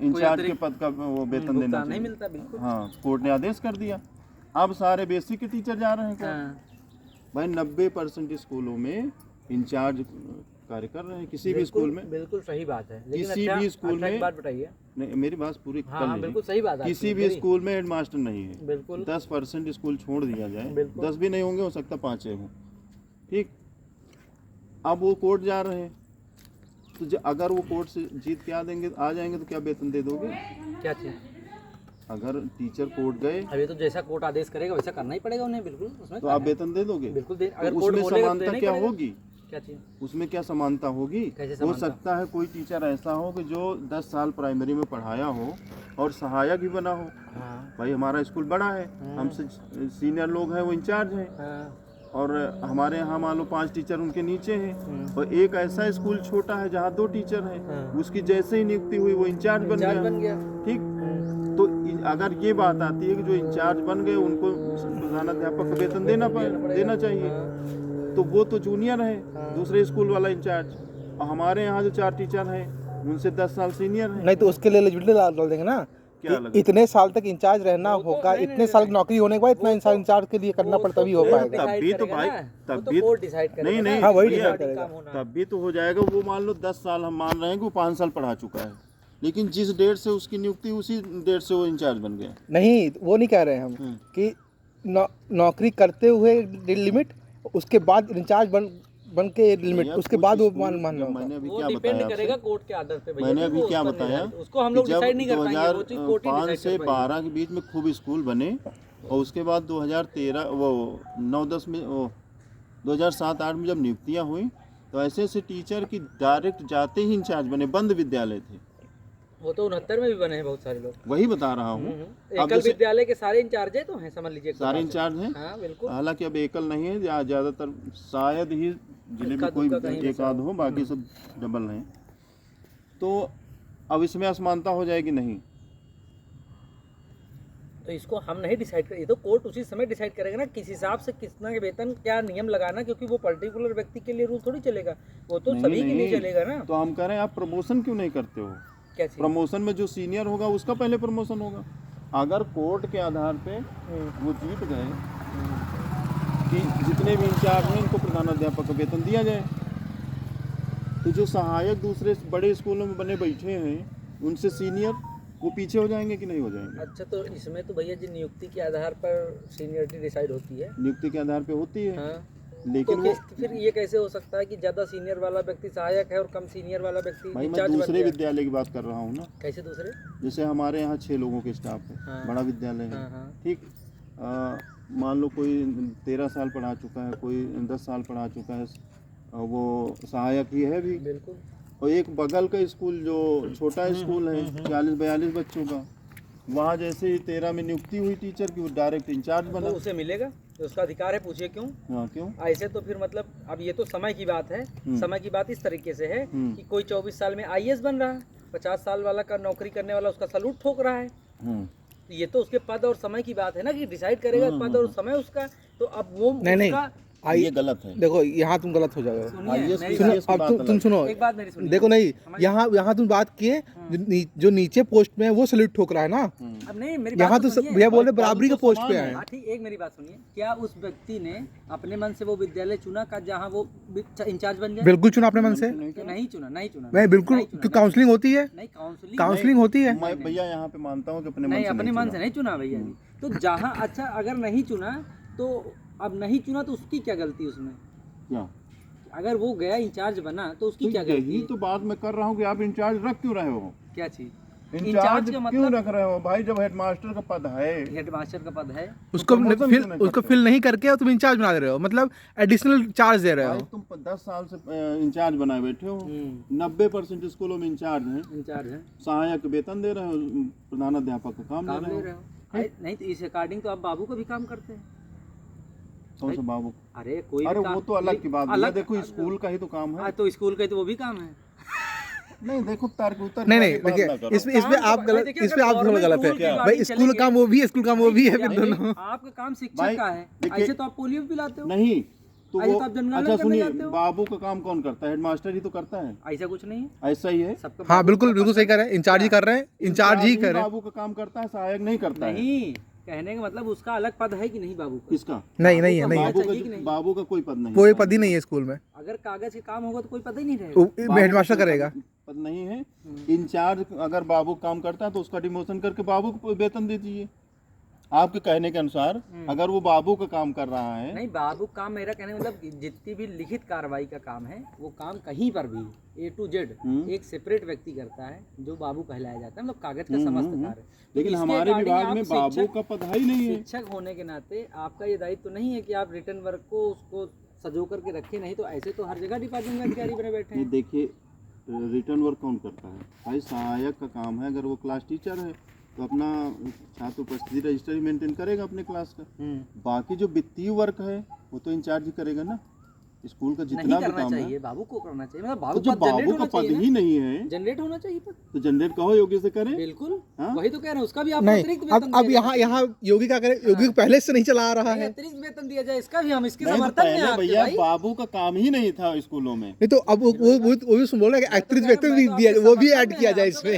इंचार्ज के पद का वो वेतन देना नहीं मिलता। बिल्कुल हाँ, कोर्ट ने आदेश कर दिया। अब सारे बेसिक के टीचर जा रहे हैं भाई। 90% स्कूलों में इंचार्ज कार्य कर रहे हैं, किसी भी स्कूल में। बिल्कुल सही बात है, किसी भी स्कूल में बात बताइए। नहीं मेरी बात पूरी बिल्कुल सही बात है। किसी भी स्कूल में हेडमास्टर नहीं है। बिल्कुल 10% स्कूल छोड़ दिया जाए, 10 भी नहीं होंगे, हो सकता 5 हों, ठीक। अब वो कोर्ट जा रहे हैं, तो अगर वो कोर्ट से जीत के आ जाएंगे तो क्या वेतन दे दोगे? क्या चीज? अगर टीचर कोर्ट गए, अभी तो जैसा कोर्ट आदेश करेगा वैसा करना ही पड़ेगा उन्हें। बिल्कुल उसमें तो आप वेतन दे दोगे? बिल्कुल अगर उसमें समानता क्या होगी? क्या चीज? उसमें क्या समानता होगी? हो सकता है कोई टीचर ऐसा हो कि जो 10 साल प्राइमरी में पढ़ाया हो और सहायक भी बना हो। भाई हमारा स्कूल बड़ा है, हमसे सीनियर लोग हैं वो इंचार्ज हैं, और हमारे यहाँ मान लो 5 टीचर उनके नीचे हैं, और एक ऐसा स्कूल छोटा है जहाँ 2 टीचर हैं, उसकी जैसे ही नियुक्ति हुई वो इंचार्ज बन गया, ठीक। तो अगर ये बात आती है कि जो इंचार्ज बन गए उनको प्रधानाध्यापक का वेतन देना चाहिए, तो वो तो जूनियर है, दूसरे स्कूल वाला इंचार्ज, और हमारे यहाँ जो 4 टीचर हैं उनसे 10 साल सीनियर हैं। नहीं तो उसके लिए एलिजिबिलिटी डाल देंगे ना, इतने साल तक इंचार्ज रहना होगा, इतने साल की नौकरी होने के बाद इतना इंचार्ज के लिए करना पड़ता भी हो पाएगा। तभी तो भाई, तभी नहीं हाँ वही डिसाइड करेगा। तभी तो हो जाएगा। वो मान लो 10 साल हम मान रहे हैं कि वो 5 साल पढ़ा चुका है, लेकिन जिस डेट से उसकी नियुक्ति उसी डेट से वो इंचार्ज बन गया। नहीं वो नहीं कह रहे हैं हम कि नौकरी करते हुए लिमिट, उसके बाद इंचार्ज बन के लिमिट, उसके बाद वो मानना होगा। मैंने अभी वो क्या डिपेंड बताया करेगा कोर्ट के आर्डर पे। मैंने अभी क्या बताया, उसको हम लोग डिसाइड नहीं कर पाएंगे, वो चीज कोर्ट ही 2005 से 12 के बीच में खूब स्कूल बने, और उसके बाद 2013 वो 9-10 में 2007-8 में जब नियुक्तियां हुई तो ऐसे ऐसे टीचर की डायरेक्ट जाते ही इंचार्ज बने। बंद विद्यालय थे, वो तो 69 में भी बने हैं बहुत सारे लोग। वही बता रहा हूँ। एकल विद्यालय के सारे इंचार्ज है तो हैं, समझ लीजिए सारे इंचार्ज हैं। हाँ बिल्कुल। हालांकि अब एकल नहीं है, ज्यादातर शायद ही जिले में कोई एक आध हो, बाकी सब डबल हैं। तो अब इसमें असमानता हो जाएगी नहीं, तो इसको हम नहीं डिसाइड कर, ये तो कोर्ट उसी समय डिसाइड करेगा ना किस हिसाब से कितना के वेतन क्या नियम लगाना, क्योंकि वो पर्टिकुलर व्यक्ति के लिए रूल थोड़ी चलेगा, वो तो सभी के लिए चलेगा ना। तो हम कह रहे हैं आप प्रमोशन क्यों नहीं करते हो? प्रमोशन में जो सीनियर होगा उसका पहले प्रमोशन होगा। अगर कोर्ट के आधार पे वो जीत गए कि जितने भी इंचार्ज हैं इनको प्रधानाध्यापक का वेतन दिया जाए, तो जो सहायक दूसरे बड़े स्कूलों में बने बैठे हैं उनसे सीनियर वो पीछे हो जाएंगे कि नहीं हो जाएंगे? अच्छा, तो इसमें तो भैया जी नियुक्ति के आधार पर सीनियरिटी डिसाइड होती है। नियुक्ति के आधार पे होती है। हाँ, लेकिन तो वो फिर ये कैसे हो सकता है कि ज़्यादा सीनियर वाला व्यक्ति सहायक है और कम सीनियर वाला व्यक्ति भाई मैं इंचार्ज बन दूसरे गया? विद्यालय की बात कर रहा हूँ ना। कैसे दूसरे? जैसे हमारे यहाँ 6 लोगों के स्टाफ है। हाँ। बड़ा विद्यालय है। हाँ हाँ। ठीक, मान लो कोई 13 साल पढ़ा चुका है, कोई 10 साल पढ़ा चुका है, वो सहायक ही है भी। बिल्कुल। और एक बगल का स्कूल जो छोटा स्कूल है 40-42 बच्चों का, वहाँ जैसे ही 13 में नियुक्ति हुई टीचर की, वो डायरेक्ट इंचार्ज बना। तो उसे मिलेगा, तो उसका अधिकार है, पूछिए क्यों? हाँ, क्यों? ऐसे तो फिर मतलब अब ये तो समय की बात है। समय की बात इस तरीके से है कि कोई 24 साल में IAS बन रहा है, 50 साल वाला का नौकरी करने वाला उसका सलूट ठोक रहा है। तो ये तो उसके पद और समय की बात है ना, कि डिसाइड करेगा पद और समय उसका। तो अब वो नहीं ये गलत है। देखो यहाँ तुम गलत हो जाओगे। सुनिए, अब तुम सुनो, एक बात मेरी सुनिए। देखो नहीं, यहाँ तुम बात किए जो नीचे पोस्ट में है वो सैल्यूट ठोक रहा है ना। अब नहीं, मेरी यहाँ बात तो सुनिए। भैया बोले बराबरी के पोस्ट पे है। ठीक, एक मेरी बात सुनिए। क्या उस व्यक्ति ने अपने मन से वो विद्यालय चुना का जहाँ वो इंचार्ज बन जाए? बिल्कुल चुना अपने मन से। नहीं चुना। मैं बिल्कुल, काउंसलिंग होती है। नहीं, काउंसलिंग होती है। मैं भैया यहाँ पे मानता हूँ कि अपने नहीं, अपने मन से नहीं चुना भैया जी। तो जहाँ अच्छा अगर नहीं चुना तो अब नहीं चुना तो उसकी क्या गलती उसमें? क्या? अगर वो गया इंचार्ज बना तो उसकी क्या गलती? यही तो बात मैं कर रहा हूँ कि आप इंचार्ज रख क्यों रहे हो? क्या चीज? इंचार्ज का क्यों मतलब रख रहे हो भाई, जब हेडमास्टर का पद है? हेडमास्टर का पद है, उसको फिल नहीं करके तुम इंचार्ज बना दे रहे हो, मतलब एडिशनल चार्ज दे रहे हो। भाई तुम 10 साल से इंचार्ज बनाए बैठे हो। 90% स्कूलों में इंचार्ज हैं। सहायक वेतन दे रहे हो, प्रधानाध्यापक का काम ले रहे हो। नहीं तो इस अकॉर्डिंग तो आप बाबू का भी काम करते हैं। कौन सा बाबू? अरे कोई अरे भी काम, वो तो अलग की बात है। देखो स्कूल का ही तो काम है। तो स्कूल का ही तो वो भी काम है। नहीं देखो, तर्क उतर नहीं देखिए, इसमें आप गलत, इसमें आप थोड़ा गलत है भाई। स्कूल काम वो भी है, स्कूल काम वो भी है, फिर दोनों। आपका काम शिक्षक का है, ऐसे तो आप पोलियो भी पिलाते हो। नहीं तो वो अच्छा सुनिए, जाते हो। बाबू का काम कौन करता है? हेडमास्टर ही तो करता है। ऐसा कुछ नहीं है, ऐसा ही है। हाँ बिल्कुल सही कर रहे हैं, इंचार्ज ही कर रहे हैं, इंचार्ज ही कर रहे हैं। बाबू का काम करता है, सहायक नहीं करता है। नहीं, कहने का मतलब उसका अलग पद है कि नहीं बाबू का? किसका? नहीं है, बाबू का कोई पद नहीं, कोई पद ही नहीं है स्कूल में। अगर कागज के काम होगा तो कोई पद ही नहीं रहेगा। हेडमास्टर करेगा, पद नहीं है। इंचार्ज अगर बाबू काम करता है तो उसका डिमोशन करके बाबू को वेतन दे दीजिए। आपके कहने के अनुसार अगर वो बाबू का काम कर रहा है। नहीं, बाबू काम, मेरा कहने मतलब जितनी भी लिखित कार्रवाई का काम है वो काम कहीं पर भी A to Z एक सेपरेट व्यक्ति करता है जो बाबू कहलाया जाता है, मतलब कागज का समस्त कार्य। लेकिन हमारे विभाग में बाबू का पद ही नहीं है। शिक्षक होने के नाते आपका ये दायित्व तो नहीं है कि आप रिटर्न वर्क को उसको सजो करके रखे, नहीं तो ऐसे तो हर जगह डिपार्टमेंट में अधिकारी बने बैठे हैं। देखिए, रिटर्न वर्क कौन करता है भाई? सहायक का काम है। अगर वो क्लास टीचर है तो अपना छात्र उपस्थिति रजिस्टर ही मेंटेन करेगा अपने क्लास का। बाकी जो वित्तीय वर्क है वो तो इंचार्ज ही करेगा ना। स्कूल का जितना भी काम है बाबू को करना चाहिए, मतलब बाबू का पद ही नहीं है, जनरेट होना चाहिए पद। तो जनरेट कहो योगी से करें। बिल्कुल, वही तो कह रहे हैं, उसका भी आप नहीं। अब यहाँ योगी क्या करे? योगी पहले से नहीं चला आ रहा है, अतिरिक्त वेतन दिया जाए, इसका भी हम इसके समर्थन में हैं भैया। बाबू का काम ही नहीं था स्कूलों में। नहीं तो अब वो भी बोल रहा है कि अतिरिक्त वेतन भी दिया, वो भी ऐड किया जाए इसमें।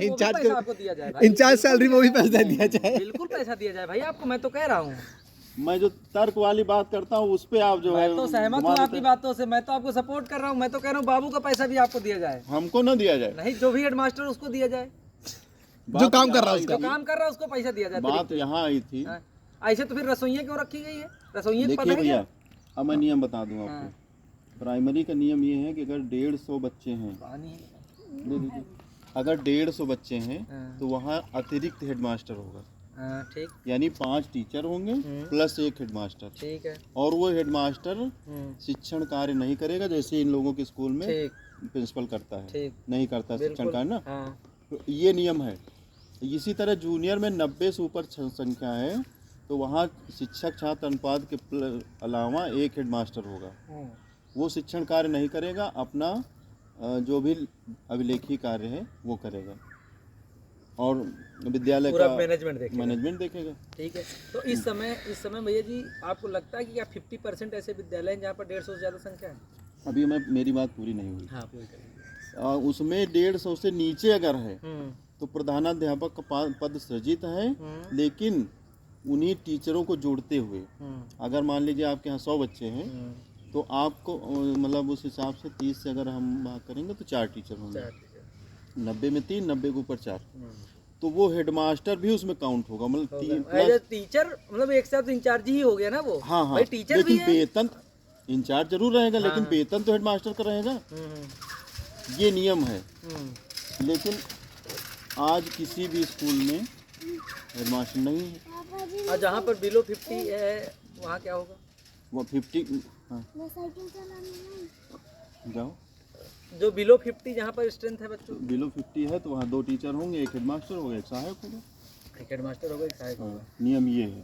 इंचार्ज सैलरी में भी पैसा दिया जाए। बिल्कुल पैसा दिया जाए भाई आपको, मैं तो कह रहा हूँ। मैं जो तर्क वाली बात करता हूँ उस पे आप जो है, मैं तो सहमत हूँ आपकी बातों से, मैं तो आपको सपोर्ट कर रहा हूँ। मैं तो कह रहा हूँ बाबू का पैसा भी आपको दिया जाए। हमको ना दिया जाए? नहीं, जो भी हेडमास्टर उसको दिया जाए, जो काम कर रहा है उसको पैसा दिया जाए। बात यहाँ आई थी। ऐसे तो फिर रसोइया क्यों रखी गई है? रसोइया देखिए भैया, अब मैं नियम बता दूं आपको। प्राइमरी का नियम ये है कि अगर 150 बच्चे हैं, अगर 150 बच्चे हैं तो वहाँ अतिरिक्त हेडमास्टर होगा। ठीक, यानी 5 टीचर होंगे प्लस 1 हेडमास्टर। ठीक है। और वो हेडमास्टर शिक्षण कार्य नहीं करेगा जैसे इन लोगों के स्कूल में प्रिंसिपल करता है, नहीं करता शिक्षण कार्य ना। तो ये नियम है। इसी तरह जूनियर में 90 से ऊपर संख्या है तो वहाँ शिक्षक छात्र अनुपात के अलावा 1 हेडमास्टर होगा। वो शिक्षण कार्य नहीं करेगा, अपना जो भी अभिलेखी कार्य है वो करेगा और विद्यालय का मैनेजमेंट देखेगा। ठीक है। तो इस समय भैया जी आपको लगता है कि क्या 50% ऐसे विद्यालय हैं जहाँ पर 150 से ज़्यादा संख्या है? अभी मेरी बात पूरी नहीं हुई। हाँ, पूरी करेंगे। उसमें 150 से नीचे अगर है तो प्रधानाध्यापक का पद सृजित है, लेकिन उन्हीं टीचरों को जोड़ते हुए अगर मान लीजिए आपके यहाँ 100 बच्चे हैं तो आपको मतलब उस हिसाब से 30 से अगर हम बात करेंगे तो 4 टीचर होंगे। 90 में 3, 90 के ऊपर 4। तो वो हेडमास्टर भी उसमें काउंट होगा, मतलब एज ए टीचर, मतलब एक साथ इंचार्ज ही हो गया ना वो। हाँ हाँ, भाई टीचर भी लेकिन है। वेतन इंचार्ज जरूर रहेगा, लेकिन वेतन तो हेडमास्टर का रहेगा, ये नियम है। लेकिन आज किसी भी स्कूल में हेडमास्टर नहीं है। और जहाँ पर बिलो 50 है वहाँ क्या होगा? वो 50, हाँ जाओ, जो बिलो 50 जहाँ पर स्ट्रेंथ है बच्चों, बिलो 50 है तो वहाँ 2 टीचर होंगे, एक हेडमास्टर होगा, एक सहायक होगा। एक हेडमास्टर होगा, एक सहायक होगा। नियम ये है।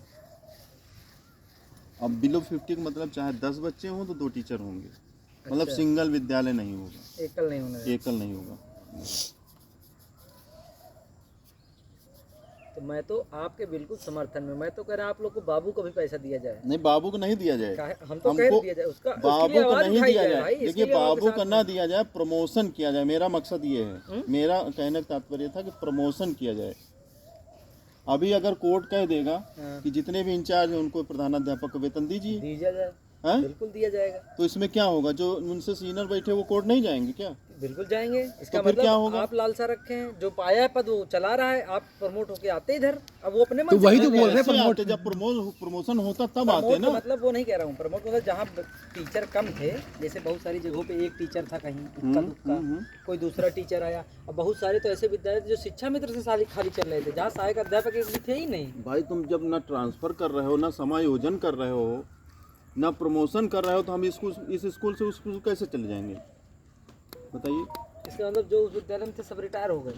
अब बिलो 50 का मतलब चाहे 10 बच्चे हों तो 2 टीचर होंगे, मतलब अच्छा। सिंगल विद्यालय नहीं होगा, एकल नहीं होना है। एकल नहीं होगा। तो मैं तो आपके बिल्कुल समर्थन में, मैं तो कह रहा हूँ आप लोग को बाबू को भी पैसा दिया जाए। नहीं, बाबू को नहीं दिया जाए, हम तो कह दिया जाए उसका, बाबू को नहीं दिया जाए। देखिए, बाबू को ना दिया जाए, प्रमोशन किया जाए। मेरा मकसद ये है, मेरा कहने का तात्पर्य था कि प्रमोशन किया जाए। अभी अगर कोर्ट कह देगा कि जितने भी इंचार्ज हैं उनको प्रधानाध्यापक को वेतन दीजिए, दिया जाए, बिल्कुल दिया जाएगा। तो इसमें क्या होगा? जो उनसे सीनियर बैठे वो कोर्ट नहीं जाएंगे क्या? बिल्कुल जाएंगे। इसका तो फिर मतलब क्या होगा? आप लालसा रखे हैं, जो पाया है पद वो चला रहा है, आप प्रमोट होके आते इधर, अब वो अपने मन तो से वही तो चले बोल गए। रहे हैं प्रमोट। जब प्रमोशन होता तब प्रमोट आते ना। मतलब वो नहीं कह रहा हूँ, प्रमोट मतलब जहाँ टीचर कम थे, जैसे बहुत सारी जगहों पे एक टीचर था, कहीं इक्का दुक्का कोई दूसरा टीचर आया। अब बहुत सारे तो ऐसे विद्यालय जो शिक्षा मित्र से खाली चल रहे थे, जहाँ सहायक अध्यापक एक भी थे ही नहीं। भाई तुम जब ना ट्रांसफर कर रहे हो, ना समायोजन कर रहे हो, ना प्रमोशन कर रहे हो, तो हम इस स्कूल से उस स्कूल कैसे चले जाएंगे बताइए? इसका मतलब जो उस विद्यालय में थे सब रिटायर हो गए।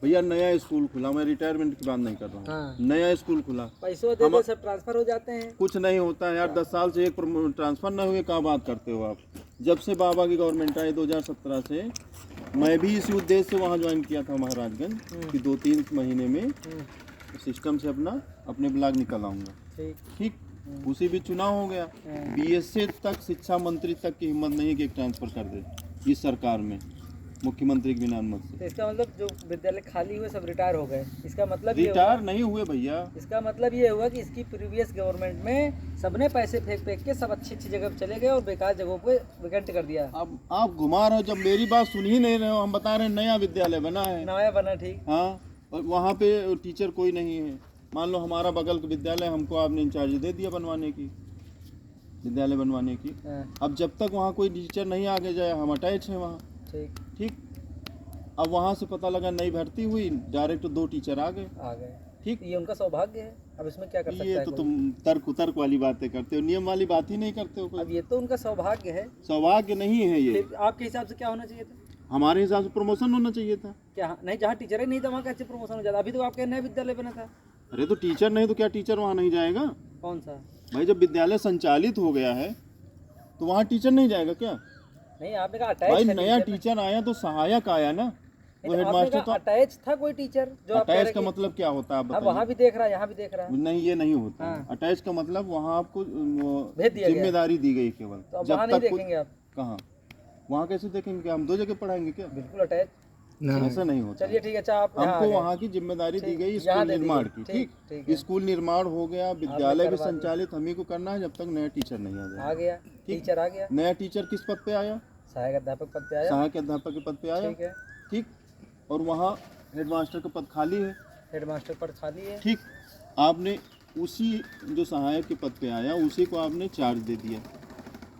भैया नया स्कूल खुला, मैं रिटायरमेंट की बात नहीं कर रहा हूँ, नया स्कूल खुला, पैसों दे दे सब ट्रांसफर हो जाते हैं। कुछ नहीं होता है यार। 10 साल से एक ट्रांसफर ना हुए, क्या बात करते हो आप? जब से बाबा की गवर्नमेंट आई 2017 से, मैं भी इसी उद्देश्य से वहाँ ज्वाइन किया था महाराजगंज कि 2-3 महीने में सिस्टम से अपने ब्लॉक निकल आऊँगा। ठीक, उसी भी चुनाव हो गया। बीएसए तक शिक्षा मंत्री तक की हिम्मत नहीं है कि एक ट्रांसफर कर दे इस सरकार में, मुख्यमंत्री के बिना अनुमति से। तो इसका मतलब जो विद्यालय खाली हुए सब रिटायर हो गए, इसका मतलब रिटायर नहीं हुए भैया। इसका मतलब ये हुआ कि इसकी प्रीवियस गवर्नमेंट में सबने पैसे फेंक के सब अच्छी अच्छी जगह चले गए और बेकार जगहों पे वैकेंट कर दिया। अब आप घुमा रहे हो, जब मेरी बात सुन ही नहीं रहे हो। हम बता रहे हैं नया विद्यालय बना है, नया बना, ठीक। हाँ, और वहाँ पे टीचर कोई नहीं है। मान लो हमारा बगल का विद्यालय, हमको आपने इंचार्ज दे दिया बनवाने की, विद्यालय बनवाने की। अब जब तक वहाँ कोई टीचर नहीं आगे जाए, हम अटैच हैं वहाँ। ठीक। अब वहाँ से पता लगा नई भर्ती हुई, डायरेक्ट 2 टीचर आ गए। ठीक, ये उनका सौभाग्य है, अब इसमें क्या कर सकता है? ये तो तुम तर्क वाली बातें करते हो, नियम वाली बात ही नहीं करते हो कोई। अब ये तो उनका सौभाग्य है। सौभाग्य नहीं है ये। आपके हिसाब से क्या होना चाहिए था? हमारे हिसाब से प्रमोशन होना चाहिए था। क्या नहीं, जहाँ टीचर ही नहीं था वहाँ कैसे प्रमोशन हो जाता? अभी तो आपके नया विद्यालय बना था। अरे तो टीचर नहीं तो क्या टीचर वहाँ नहीं जाएगा? कौन सा? भाई जब विद्यालय संचालित हो गया है तो वहाँ टीचर नहीं जाएगा क्या? नहीं, आपने कहा अटैच भाई है। नया टीचर आया तो सहायक आया ना, वो हेडमास्टर तो अटैच था कोई टीचर जो अटैच का मतलब क्या होता है आप बताइए? वहाँ भी देख रहा है, यहाँ भी देख रहा है। नहीं, ये नहीं होता। अटैच का मतलब वहाँ आपको जिम्मेदारी दी गई केवल। तो वहाँ नहीं देखेंगे आप? कहाँ? वहाँ कैसे देखेंगे? क्या हम 2 जगह पढ़ाएंगे क्या? बिल्कुल अटैच, ऐसा नहीं होता। चलिए ठीक है। अच्छा, आप हमको वहाँ की जिम्मेदारी दी गई स्कूल निर्माण की। ठीक, स्कूल निर्माण हो गया, विद्यालय भी संचालित हम ही को करना है जब तक नया टीचर नहीं आ जाए। आ गया टीचर, आ गया। नया टीचर किस पद पे आया? सहायक अध्यापक पद पे आया। सहायक अध्यापक के पद पे आया। ठीक है। ठीक, और वहाँ हेडमास्टर का पद खाली है। हेडमास्टर पद खाली है। ठीक, आपने उसी जो सहायक के पद पे आया उसी को आपने चार्ज दे दिया,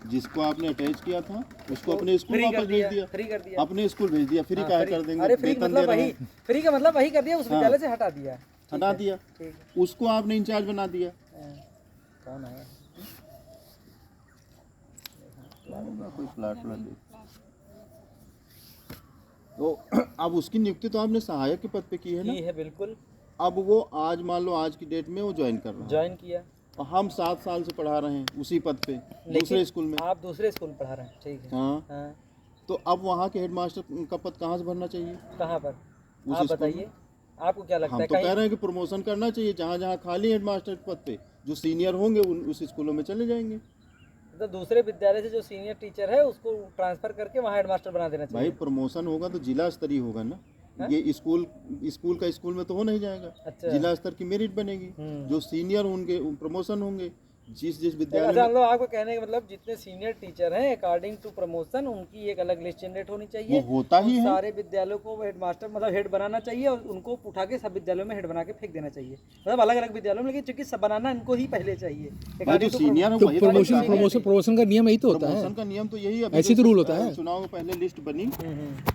जिसको आपने अटैच किया था उसको अपने स्कूल वापस भेज दिया। फ्री कर दिया। अपने स्कूल भेज दिया। फ्री काहे कर देंगे? अरे फ्री मतलब वही, फ्री का मतलब वही कर दिया, उस विद्यालय से हटा दिया। हटा दिया, उसको आपने इंचार्ज बना दिया। कौन आया? कोई प्लाट तो अब उसकी नियुक्ति तो आपने सहायक के पद पे की है ना? की है, बिल्कुल। अब वो आज मान लो आज की डेट में वो ज्वाइन कर रहा है, ज्वाइन किया, और हम 7 साल से पढ़ा रहे हैं उसी पद पे दूसरे स्कूल में। आप दूसरे स्कूल पढ़ा रहे हैं, ठीक है। हाँ। तो अब वहाँ के हेडमास्टर का पद कहाँ से भरना चाहिए? कहाँ पर आप बताइए, आपको क्या लगता हम है? तो कह रहे हैं कि प्रमोशन करना चाहिए, जहाँ जहाँ खाली हेडमास्टर के पद पे जो सीनियर होंगे उस स्कूलों में चले जाएंगे। तो दूसरे विद्यालय से जो सीनियर टीचर है उसको ट्रांसफर करके वहाँ हेडमास्टर बना देना चाहिए। भाई प्रमोशन होगा तो जिला स्तरीय होगा ना। ये स्कूल का स्कूल में तो हो नहीं जाएगा। अच्छा। जिला स्तर की मेरिट बनेगी, जो सीनियर होंगे प्रमोशन होंगे, जिस अच्छा, विद्यालय में मतलब आपको कहने का मतलब जितने सीनियर टीचर हैं अकॉर्डिंग टू प्रमोशन उनकी एक अलग लिस्ट जनरेट होनी चाहिए। वो होता ही उन है। सारे विद्यालयों को हेडमास्टर मतलब हेड बनाना चाहिए और उनको उठा के सब विद्यालयों में हेड बना के फेंक देना चाहिए, मतलब अलग अलग विद्यालयों में, लेकिन चूंकि सब बनाना इनको ही पहले चाहिए। भाई जो सीनियर है तो वही प्रमोशन का नियम यही तो होता है। प्रमोशन का नियम तो यही है। ऐसे तो रूल होता है। चुनाव में पहले लिस्ट बनी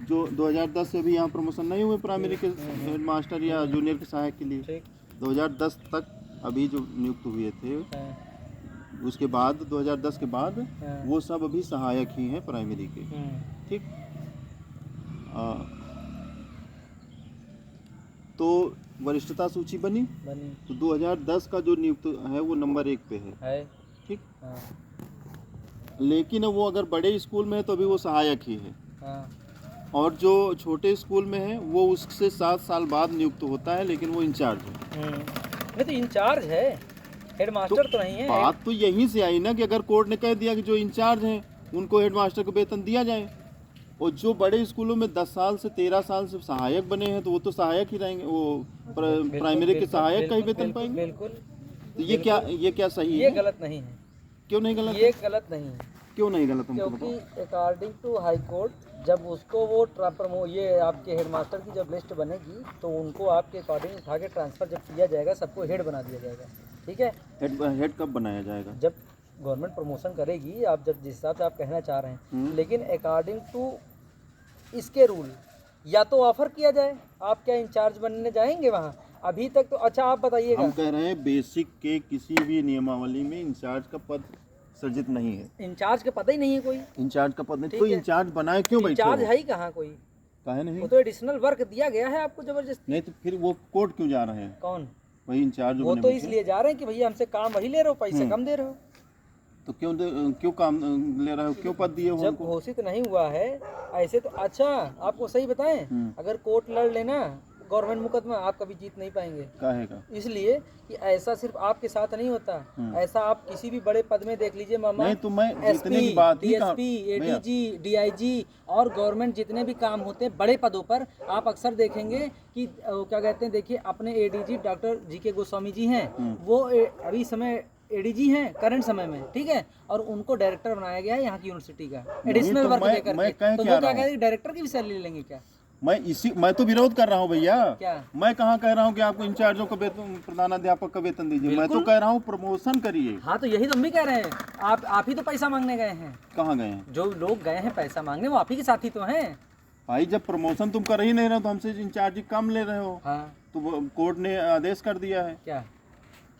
जो 2010 से भी यहाँ प्रमोशन नहीं हुए प्राइमरी के हेडमास्टर या जूनियर के सहायक के लिए। 2010 तक अभी जो नियुक्त हुए थे, उसके बाद 2010 के बाद वो सब अभी सहायक ही हैं प्राइमरी के। ठीक। तो वरिष्ठता सूची बनी तो 2010 का जो नियुक्त है वो नंबर 1 पे है। ठीक। लेकिन वो अगर बड़े स्कूल में है तो अभी वो सहायक ही है। और जो छोटे स्कूल में है वो उससे 7 साल बाद नियुक्त होता है, लेकिन वो इंचार्ज है। नहीं तो इंचार्ज है, हेडमास्टर तो नहीं है। बात तो यहीं से आई ना कि अगर कोर्ट ने कह दिया कि जो इंचार्ज हैं उनको हेडमास्टर को वेतन दिया जाए, और जो बड़े स्कूलों में 10 साल से 13 साल से सहायक बने हैं तो वो तो सहायक ही रहेंगे, वो प्राइमरी के सहायक का ही वेतन पाएंगे। बिल्कुल। तो ये क्या सही है? ये गलत नहीं है। क्यों नहीं गलत? ये गलत नहीं है। क्यों नहीं गलत? क्योंकि अकॉर्डिंग टू हाई कोर्ट जब उसको वो ये आपके हेडमास्टर की जब लिस्ट बनेगी तो उनको आपके अकॉर्डिंग उठा के ट्रांसफ़र जब किया जाएगा, सबको हेड बना दिया जाएगा। ठीक है। हेड कब बनाया जाएगा? जब गवर्नमेंट प्रमोशन करेगी, आप जब जिस हिसाब से आप कहना चाह रहे हैं। लेकिन अकॉर्डिंग टू इसके रूल या तो ऑफर किया जाए, आप क्या इंचार्ज बनने जाएंगे वहाँ? अभी तक तो अच्छा आप बताइएगा। हम कह रहे हैं बेसिक के किसी भी नियमावली में इंचार्ज का पद सर्जित नहीं है। इंचार्ज का पद ही नहीं है कोई। इंचार्ज का पद नहीं, कोई इंचार्ज बनाए क्यों बैठे? इंचार्ज है ही कहाँ कोई? काहे नहीं? वो तो एडिशनल वर्क दिया गया है आपको जबरदस्ती। नहीं तो फिर वो कोर्ट क्यों जा रहे हैं? कौन? वही इंचार्ज। वो तो इसलिए जा रहे हैं कि भैया हमसे काम वही ले रहे हो, पैसे कम दे रहे हो। तो क्यों काम ले रहे हो? क्यों पद दिए हो? जब घोषित नहीं हुआ है ऐसे तो अच्छा आपको सही बताएं, अगर कोर्ट लड़ लेना गवर्नमेंट मुकदमा, आप कभी जीत नहीं पाएंगे। काहेगा? इसलिए कि ऐसा सिर्फ आपके साथ नहीं होता, ऐसा आप किसी भी बड़े पद में देख लीजिए मामा। नहीं तो मैं जितने एसपी, की बात ही डीएसपी, एडीजी, डीआईजी और गवर्नमेंट जितने भी काम होते हैं बड़े पदों पर, आप अक्सर देखेंगे कि क्या कहते हैं, देखिए अपने ADG doctor GK. Goswami ji हैं, वो अभी समय एडीजी हैं करंट समय में। ठीक है। और उनको डायरेक्टर बनाया गया है यहाँ की यूनिवर्सिटी का एडिशनल वर्क देकर के। तो वो क्या कह रहे हैं, डायरेक्टर की भी सैलरी ले लेंगे क्या? मैं तो विरोध कर रहा हूँ भैया। क्या? मैं कहाँ कह रहा हूँ कि आपको इंचार्जों का वेतन, प्रधानाध्यापक का वेतन दीजिए। मैं तो कह रहा हूँ प्रमोशन करिए। हाँ तो यही तो हम भी कह रहे हैं। आप ही तो पैसा मांगने गए हैं। कहाँ गए हैं? जो लोग गए हैं पैसा मांगने वो आप ही के साथी तो हैं। भाई जब प्रमोशन तुम कर ही नहीं रहे हो तो हमसे इंचार्ज कम ले रहे हो। हाँ। तो कोर्ट ने आदेश कर दिया है क्या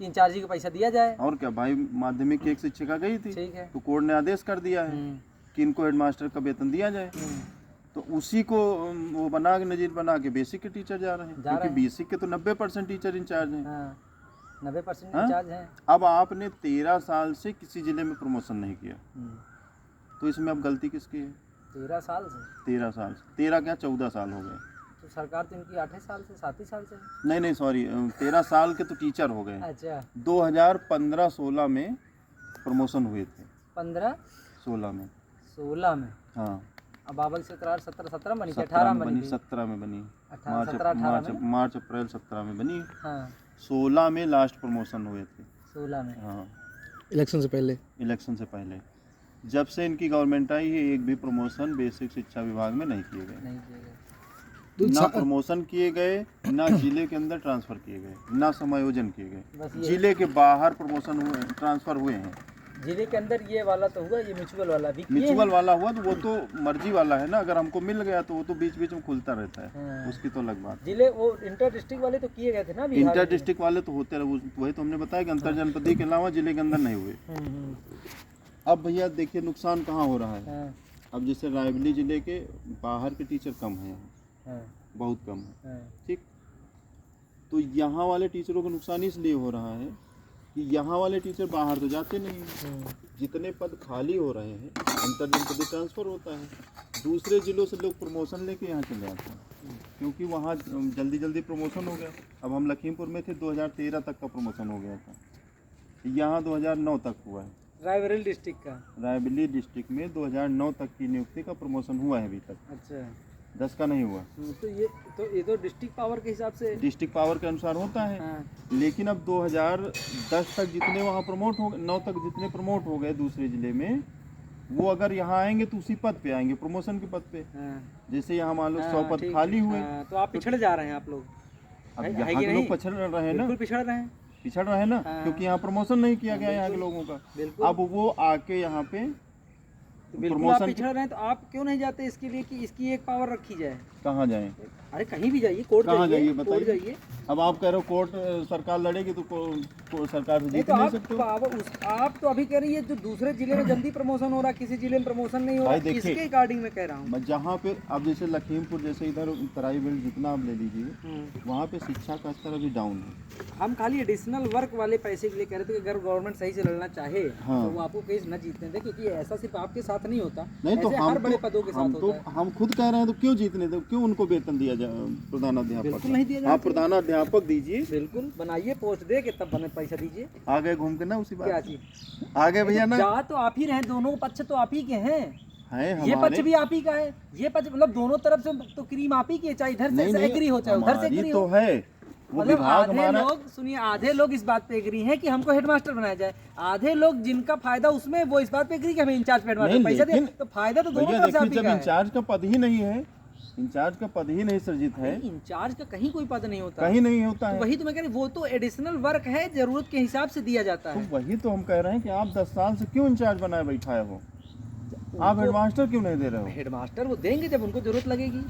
कि इंचार्जी को पैसा दिया जाए। और क्या भाई, माध्यमिक की एक शिक्षिका गई थी। ठीक है। तो कोर्ट ने आदेश कर दिया है कि इनको हेडमास्टर का वेतन दिया जाए। तो उसी को वो बना के नजीर बना के बेसिक के टीचर जा रहे हैं, क्योंकि बेसिक के तो 90% टीचर इंचार्ज हैं। 90% इंचार्ज हैं। अब आपने 13 साल से किसी जिले में प्रमोशन नहीं किया, तो इसमें अब गलती किसकी है? 13 साल से? 13 साल से 13 क्या 14 साल हो गए। तो सरकार तो इनकी 8 साल से 7 साल से। नहीं सॉरी, 13 साल के तो टीचर हो गए। अच्छा। 2015-16 में प्रमोशन हुए थे। 15-16 में 16 में। हाँ। अब बाबल से 17 बनी, 18 में बनी, 17 में बनी, मार्च अप्रैल 17 में बनी। हाँ। 16 में लास्ट प्रमोशन हुए थे। 16 में। हाँ, इलेक्शन से पहले। जब से इनकी गवर्नमेंट आई है एक भी प्रमोशन बेसिक शिक्षा विभाग में नहीं किए गए। तो ना प्रमोशन किए गए, ना जिले के अंदर ट्रांसफर किए गए, ना समायोजन किए गए। जिले के बाहर प्रमोशन हुए, ट्रांसफर हुए हैं। जिले के अंदर ये वाला तो हुआ, ये म्यूचुअल वाला भी। म्यूचुअल वाला हुआ तो वो तो मर्जी वाला है ना, अगर हमको मिल गया तो वो तो बीच बीच में खुलता रहता है। हाँ। उसकी तो अलग बात। जिले वो इंटर डिस्ट्रिक्ट वाले तो किए गए थे ना। इंटर डिस्ट्रिक्ट वाले तो होते रहे, वही तो हमने बताया कि अंतर जनपदीय के अलावा जिले के अंदर नहीं हुए। अब भैया देखिए नुकसान कहाँ हो रहा है। अब जैसे रायबरेली जिले के बाहर के टीचर कम हैं, बहुत कम है। ठीक। तो यहाँ वाले टीचरों को नुकसान इसलिए हो रहा है कि यहाँ वाले टीचर बाहर तो जाते नहीं हैं। जितने पद खाली हो रहे हैं अंतर जनपदीय ट्रांसफ़र होता है, दूसरे जिलों से लोग प्रमोशन लेके यहाँ चले जाते हैं, क्योंकि वहाँ जल्दी प्रमोशन हो गया। अब हम लखीमपुर में थे, 2013 तक का प्रमोशन हो गया था, यहाँ 2009 तक हुआ है। रायबरेली डिस्ट्रिक्ट में 2009 तक की नियुक्ति का प्रमोशन हुआ है अभी तक। अच्छा। 10 का नहीं हुआ। तो ये तो डिस्ट्रिक्ट पावर के हिसाब से, डिस्ट्रिक्ट पावर के अनुसार होता है। हाँ। लेकिन अब 2010 तक जितने वहाँ प्रमोट हो गए, 9 तक जितने प्रमोट हो गए दूसरे जिले में, वो अगर यहाँ आएंगे तो उसी पद पे आएंगे, प्रमोशन के पद पे। हाँ। जैसे यहाँ मान लो 100 पद खाली हुए, तो आप पिछड़ जा रहे हैं आप लोग। अब यहाँ के लोग पिछड़ रहे हैं ना, पिछड़ रहे हैं, पिछड़ रहे हैं ना, क्योंकि यहाँ प्रमोशन नहीं किया गया यहाँ के लोगों का। अब वो आके यहाँ पे बिल्कुल आप पिछड़ रहे हैं, तो आप क्यों नहीं जाते इसके लिए कि इसकी एक पावर रखी जाए? कहाँ जाएं? अरे कहीं भी जाइए, कोर्ट जाइए, बताइए। जाइए। अब आप कह रहे हो कोर्ट सरकार लड़ेगी तो सरकार से जीत नहीं सकते हो। आप तो अभी कह रही है जो दूसरे जिले में जल्दी प्रमोशन हो रहा है, किसी जिले में प्रमोशन नहीं हो रहा, इसके अकॉर्डिंग में कह रहा हूँ। जहाँ पे अब जैसे लखीमपुर जैसे इधर तराई बेल्ट जितना आप ले लीजिए, वहाँ पे शिक्षा का स्तर अभी डाउन है। हम खाली एडिशनल वर्क वाले पैसे के लिए कह रहे थे कि अगर गवर्नमेंट सही से लड़ना चाहे तो वो आपको केस न जीतने दे, क्योंकि ऐसा सिर्फ आपके साथ नहीं होता, नहीं तो हर बड़े पदों के साथ होता है। हम खुद कह रहे हैं तो क्यों जीतने दो, क्यों उनको वेतन दिया जाए? प्रधानाध्यापक बिल्कुल नहीं दिया जाए, आप प्रधानाध्यापक दीजिए, बिल्कुल बनाइए, पोस्ट दे के तब पैसा दीजिए। आगे घूम के ना उसी बात, क्या चीज आगे भैया ना, जा तो आप ही रहे, दोनों पक्ष तो आप ही के हैं, ये हमारे पक्ष भी आप ही का है, ये पक्ष मतलब दोनों तरफ से तो क्रीम आप ही की है, चाहे इधर से एग्री हो चाहे उधर से एग्री तो हो। है मतलब आधे लोग, सुनिए, आधे लोग इस बात पे एग्री हैं कि हमको हेडमास्टर बनाया जाए, आधे लोग जिनका फायदा उसमें वो इस बात पे एग्री कि हमें इंचार्ज पे हेडमास्टर पैसा दे, तो फायदा तो दोनों तरफ से आप ही का है। इंचार्ज का पद ही नहीं है, इंचार्ज का पद ही नहीं सृजित है, इंचार्ज का कहीं कोई पद नहीं होता, कहीं नहीं होता है। वही तो मैं कह रही, वो तो एडिशनल वर्क है, जरूरत के हिसाब से दिया जाता है। तो वही तो हम कह रहे हैं कि आप 10 साल से क्यों इंचार्ज बनाए बैठाए हो, आप हेडमास्टर क्यों नहीं दे रहे हो? हेडमास्टर वो देंगे जब उनको जरूरत लगेगी,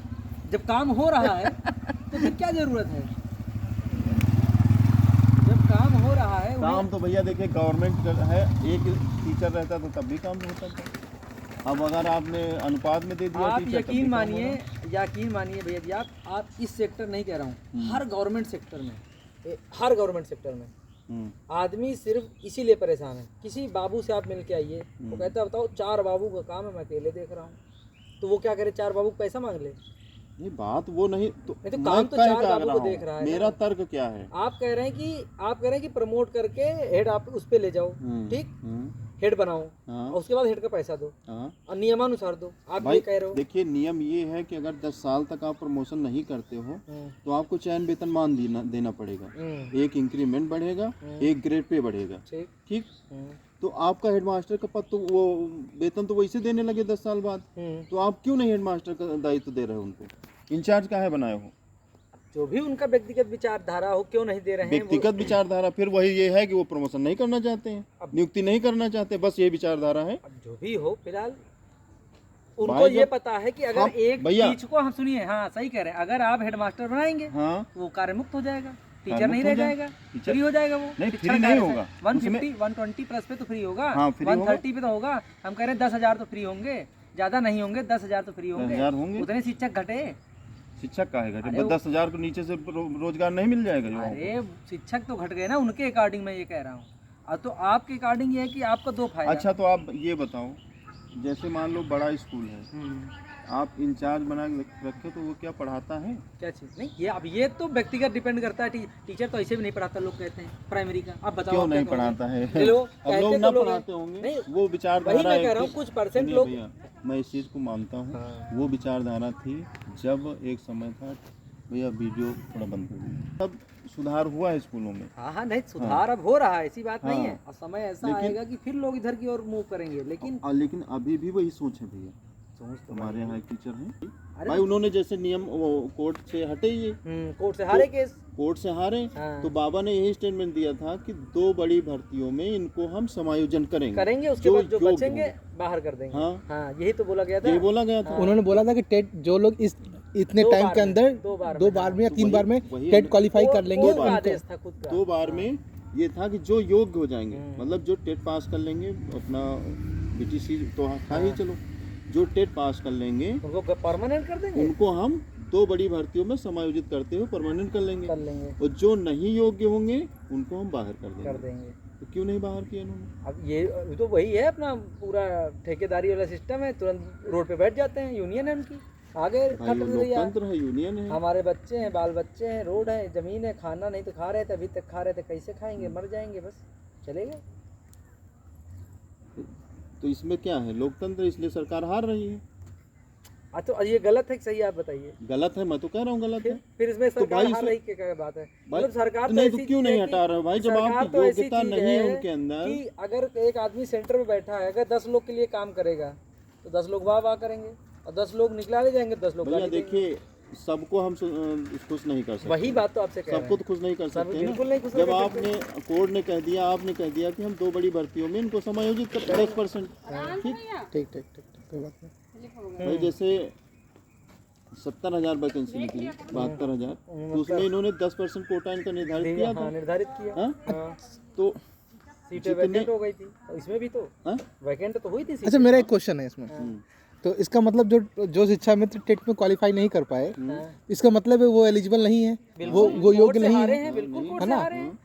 जब काम हो रहा है तो फिर क्या जरूरत है? जब काम हो रहा है, काम तो भैया देखिए गवर्नमेंट है, एक टीचर रहता तो तब भी काम होता था। अब अगर आपने अनुपात में दे दिया, आप यकीन मानिए भैया जी, आप इस सेक्टर नहीं कह रहा हूँ, हर गवर्नमेंट सेक्टर में आदमी सिर्फ इसीलिए परेशान है। किसी बाबू से आप मिल के आइए, वो कहता है बताओ 4 बाबू का काम है, मैं अकेले देख रहा हूँ, तो वो क्या करे, 4 बाबू को पैसा मांग ले? ये बात वो नहीं तो काम तो 4 बाबू को देख रहा है। मेरा तर्क क्या है, आप कह रहे हैं कि प्रमोट करके हेड आप उस पे ले जाओ, ठीक, हेड बनाओ, और उसके बाद हेड का पैसा दो और नियमानुसार दो, आप ये कह रहे हो। देखिए नियम ये है कि अगर 10 साल तक आप प्रमोशन नहीं करते हो तो आपको चयन वेतनमान देना पड़ेगा, एक इंक्रीमेंट बढ़ेगा, एक ग्रेड पे बढ़ेगा, ठीक। तो आपका हेडमास्टर का पद तो वो वेतन तो वैसे देने लगे 10 साल बाद, तो आप क्यों नहीं हेडमास्टर का दायित्व दे रहे हो उनको? इंचार्ज काहे बनाए हो? जो भी उनका व्यक्तिगत विचारधारा हो, क्यों नहीं दे रहे हैं? व्यक्तिगत विचारधारा फिर वही ये है कि वो प्रमोशन नहीं करना चाहते हैं, नियुक्ति नहीं करना चाहते, बस ये विचारधारा है। अब जो भी हो, फिलहाल उनको ये पता है कि अगर एक चीज को हम सुनिए, हाँ सही कह रहे हैं, अगर आप हेडमास्टर बनाएंगे वो कार्य मुक्त हो जाएगा, टीचर नहीं रह जाएगा, फ्री हो जाएगा। वो नहीं, फ्री नहीं होगा, 150 120 प्लस पे तो फ्री होगा, 130 पे तो होगा। हम कह रहे हैं 10,000 तो फ्री होंगे, ज्यादा नहीं होंगे, 10,000 तो फ्री होंगे। उतने शिक्षक घटे, शिक्षक का है घटे, 10,000 को नीचे से रोजगार नहीं मिल जाएगा जो? अरे शिक्षक तो घट गए ना, उनके अकॉर्डिंग मैं ये कह रहा हूँ। अब तो आपके अकॉर्डिंग ये है कि आपका 2 फायदा। अच्छा तो आप ये बताओ, जैसे मान लो बड़ा स्कूल है, आप इंचार्ज बना के रखे तो वो क्या पढ़ाता है? क्या चीज़? नहीं, ये अब ये तो व्यक्तिगत डिपेंड करता है। टीचर तो ऐसे भी नहीं पढ़ाता, लोग कहते हैं प्राइमरी का। अब बताओ क्यों नहीं पढ़ाता है? अब लोग ना पढ़ाते होंगे, वो विचारधारा मैं कह रहा हूँ, कुछ परसेंट लोग, मैं इस चीज़ को मानता हूँ, वो विचारधारा थी जब एक समय था भैया वीडियो थोड़ा बंद हो गया, तब सुधार हुआ है स्कूलों में। हाँ नहीं, सुधार अब हो रहा है, ऐसी बात नहीं है। और समय ऐसा आएगा कि फिर लोग इधर की ओर मूव करेंगे, लेकिन अभी भी वही सोच है भैया। हमारे यहाँ टीचर हैं भाई, उन्होंने जैसे नियम कोर्ट से हटे, ये कोर्ट से हारे केस, कोर्ट से हारे, तो बाबा ने यही स्टेटमेंट दिया था कि 2 बड़ी भर्तियों में इनको हम समायोजन करेंगे, उसके बाद जो बचेंगे बाहर कर देंगे। हाँ, यही तो बोला गया था, यही बोला गया था। उन्होंने बोला था कि टेट जो लोग इस इतने टाइम के अंदर 2 बार में या 3 बार में टेट क्वालिफाई कर लेंगे, 2 बार में ये था कि जो योग्य हो जाएंगे, मतलब जो टेट पास कर लेंगे, अपना BTC तो था ही, चलो जो टेट पास कर लेंगे उनको परमानेंट कर देंगे, उनको हम 2 बड़ी भर्तियों में समायोजित करते हुए परमानेंट कर लेंगे। और जो नहीं योग्य होंगे उनको हम बाहर कर देंगे। तो क्यों नहीं बाहर किया इन्होंने? अब ये तो वही है, अपना पूरा ठेकेदारी वाला सिस्टम है, तुरंत रोड पे बैठ जाते हैं, यूनियन है उनकी, आगे लोकतंत्र है, यूनियन है, हमारे बच्चे हैं, बाल बच्चे हैं, रोड है, जमीन है, खाना नहीं तो खा रहे थे, अभी तक खा रहे थे, कैसे खाएंगे? मर जाएंगे, बस चलेगा। तो इसमें क्या है, लोकतंत्र, इसलिए सरकार हार रही है। तो ये गलत है कि सही, आप बताइए। गलत है, मैं तो कह रहा हूँ गलत है। फिर इसमें सरकार हार रही, क्या बात है? मतलब सरकार नहीं तो क्यों नहीं हटा रहे हो भाई, जब आपकी योग्यता नहीं है उनके अंदर कि अगर एक आदमी सेंटर में बैठा है, अगर 10 लोग के लिए काम करेगा तो 10 लोग वाह वाह करेंगे, और 10 लोग निकला ले जाएंगे, 10 लोग गाली देंगे। देखिए सबको हम खुश नहीं कर सकते, वही बात तो आपसे कह रहे हैं, सबको तो खुश नहीं कर सकते बिल्कुल नहीं खुश। जब आपने कोर्ट ने कह दिया, आपने कह दिया कि हम 2 बड़ी भर्तियों में इनको समायोजित कर 10%, ठीक ठीक कोई बात नहीं भाई। जैसे 70,000 वैकेंसी निकली, 72,000, तो उसमें इन्होंने 10% कोटा इनका निर्धारित किया था, निर्धारित किया, तो सीटें वैकेंट हो गई थी, इसमें भी तो वैकेंट तो हुई थी। अच्छा मेरा एक क्वेश्चन है इसमें, तो इसका मतलब जो शिक्षा मित्र टेट में क्वालिफाई नहीं कर पाए, इसका मतलब है वो एलिजिबल नहीं है, वो योग्य नहीं है, बिल्कुल कोर्ट से आ रहे हैं,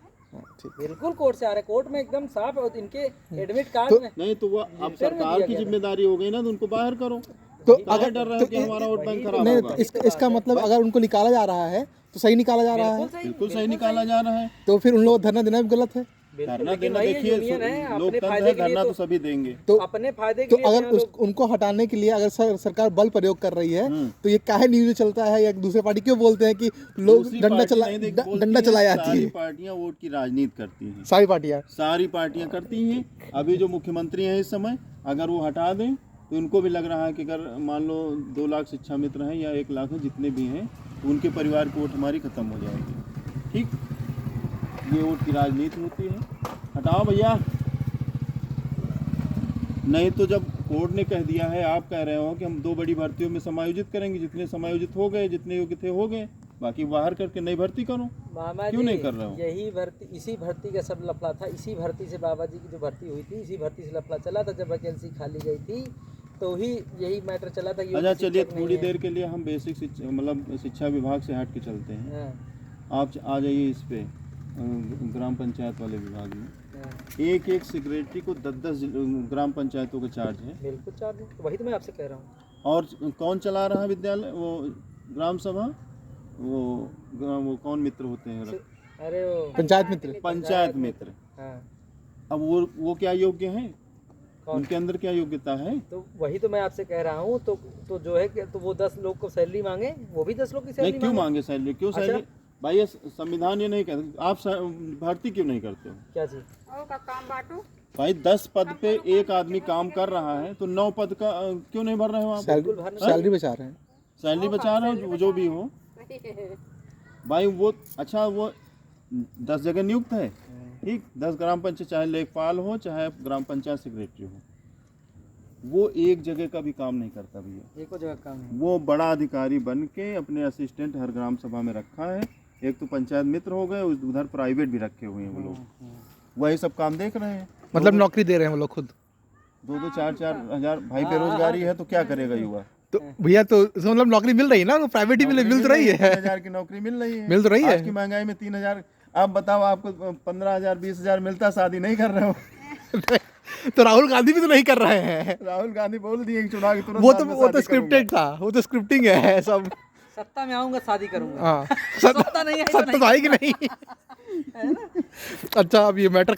बिल्कुल कोर्ट से आ रहे हैं, कोर्ट में एकदम साफ और इनके एडमिट कार्ड में नहीं, तो वो अब सरकार की जिम्मेदारी हो गई ना, तो उनको बाहर करो। तो अगर डर रहा है कि हमारा वोट बैंक खराब होगा, इसका मतलब अगर उनको निकाला जा रहा है तो सही निकाला जा रहा है, बिल्कुल सही निकाला जा रहा है, तो फिर उन लोगों को धरना देना भी गलत है। धरना देना, देखिए लोकतंत्र है, धरना तो सभी देंगे, तो अपने फायदे के लिए। तो अगर उनको हटाने के लिए अगर सरकार बल प्रयोग कर रही है, तो ये काहे न्यूज़ चलता है, या दूसरे पार्टी क्यों बोलते हैं कि लोग डंडा चला जाती है? सारी पार्टियां वोट की राजनीति करती हैं, सारी पार्टियां करती हैं। अभी जो मुख्यमंत्री हैं इस समय, अगर वो हटा दें तो उनको भी लग रहा है कि अगर मान लो 2 लाख शिक्षा मित्र हैं या 1 लाख हैं, जितने भी हैं, तो उनके परिवार की वोट हमारी खत्म हो जाएगी। ठीक, ये वोट की राजनीति होती है, हटाओ भैया। नहीं तो जब कोर्ट ने कह दिया है, आप कह रहे हो कि हम 2 बड़ी भर्तियों में समायोजित करेंगे, जितने समायोजित हो गए, जितने योग्य थे हो गए, बाकी बाहर करके नई भर्ती करो। क्यों नहीं कर रहे हो? यही भर्ती, इसी भर्ती का सब लफड़ा था, इसी भर्ती से बाबा जी की जो भर्ती हुई थी, इसी भर्ती से लफड़ा चला था। जब वैकेंसी खाली गई थी तो ही यही मैटर चला था। अच्छा चलिए, थोड़ी देर के लिए हम बेसिक मतलब शिक्षा विभाग से हट के चलते हैं। आप आ जाइए इस पे ग्राम पंचायत वाले विभाग में। एक सेक्रेटरी को 10-10 ग्राम पंचायतों का चार्ज है। बिल्कुल चार्ज है, वही तो मैं आपसे कह रहा हूँ। और कौन चला रहा है विद्यालय, वो ग्राम सभा, वो कौन मित्र होते हैं? अरे वो पंचायत मित्र। अब वो क्या योग्य हैं? उनके अंदर क्या योग्यता है? तो वही तो मैं आपसे कह रहा हूँ। तो जो है कि तो वो 10 लोग को सैलरी मांगे, वो भी 10 लोग की सैलरी क्यों मांगे सैलरी? क्यों सैलरी? भाई ये संविधान ये नहीं कहता। आप भर्ती क्यों नहीं करते हो? क्या चीज? काम बांटो भाई। 10 पद पे एक आदमी काम कर रहा है, तो 9 पद का क्यों नहीं भर रहे हो आप? सैलरी बचा रहे हैं, सैलरी बचा रहे हो, जो भी हो भाई। वो अच्छा, वो 10 जगह नियुक्त है, ठीक। 10 ग्राम पंचायत, चाहे लेखपाल हो चाहे ग्राम पंचायत सेक्रेटरी हो, वो एक जगह का भी काम नहीं करता भैया। एक जगह काम है। वो बड़ा अधिकारी बन के अपने असिस्टेंट हर ग्राम सभा में रखा है। एक तो पंचायत मित्र हो गए, उधर प्राइवेट भी रखे हुए हैं वो लोग, वही सब काम देख रहे हैं। मतलब नौकरी दे रहे हैं वो लोग खुद। 2-2, 4-4 हजार भाई। बेरोजगारी है तो क्या करेगा युवा? तो भैया तो मतलब नौकरी मिल रही है ना, प्राइवेट ही मिल तो रही है। 3,000 की नौकरी मिल रही है, मिल तो रही है। आज की महंगाई में 3,000। आप बताओ, आपको 15,000 20,000 मिलता, शादी नहीं कर रहे हो? तो राहुल गांधी भी तो नहीं कर रहे हैं। राहुल गांधी बोल दिए चुनाव के तुरंत, वो तो स्क्रिप्टेड था, वो तो स्क्रिप्टिंग है सब। सत्ता में आऊंगा शादी करूंगा। हाँ, सत्ता नहीं है, सत्ता तो आएगी नहीं। अच्छा अब ये मैटर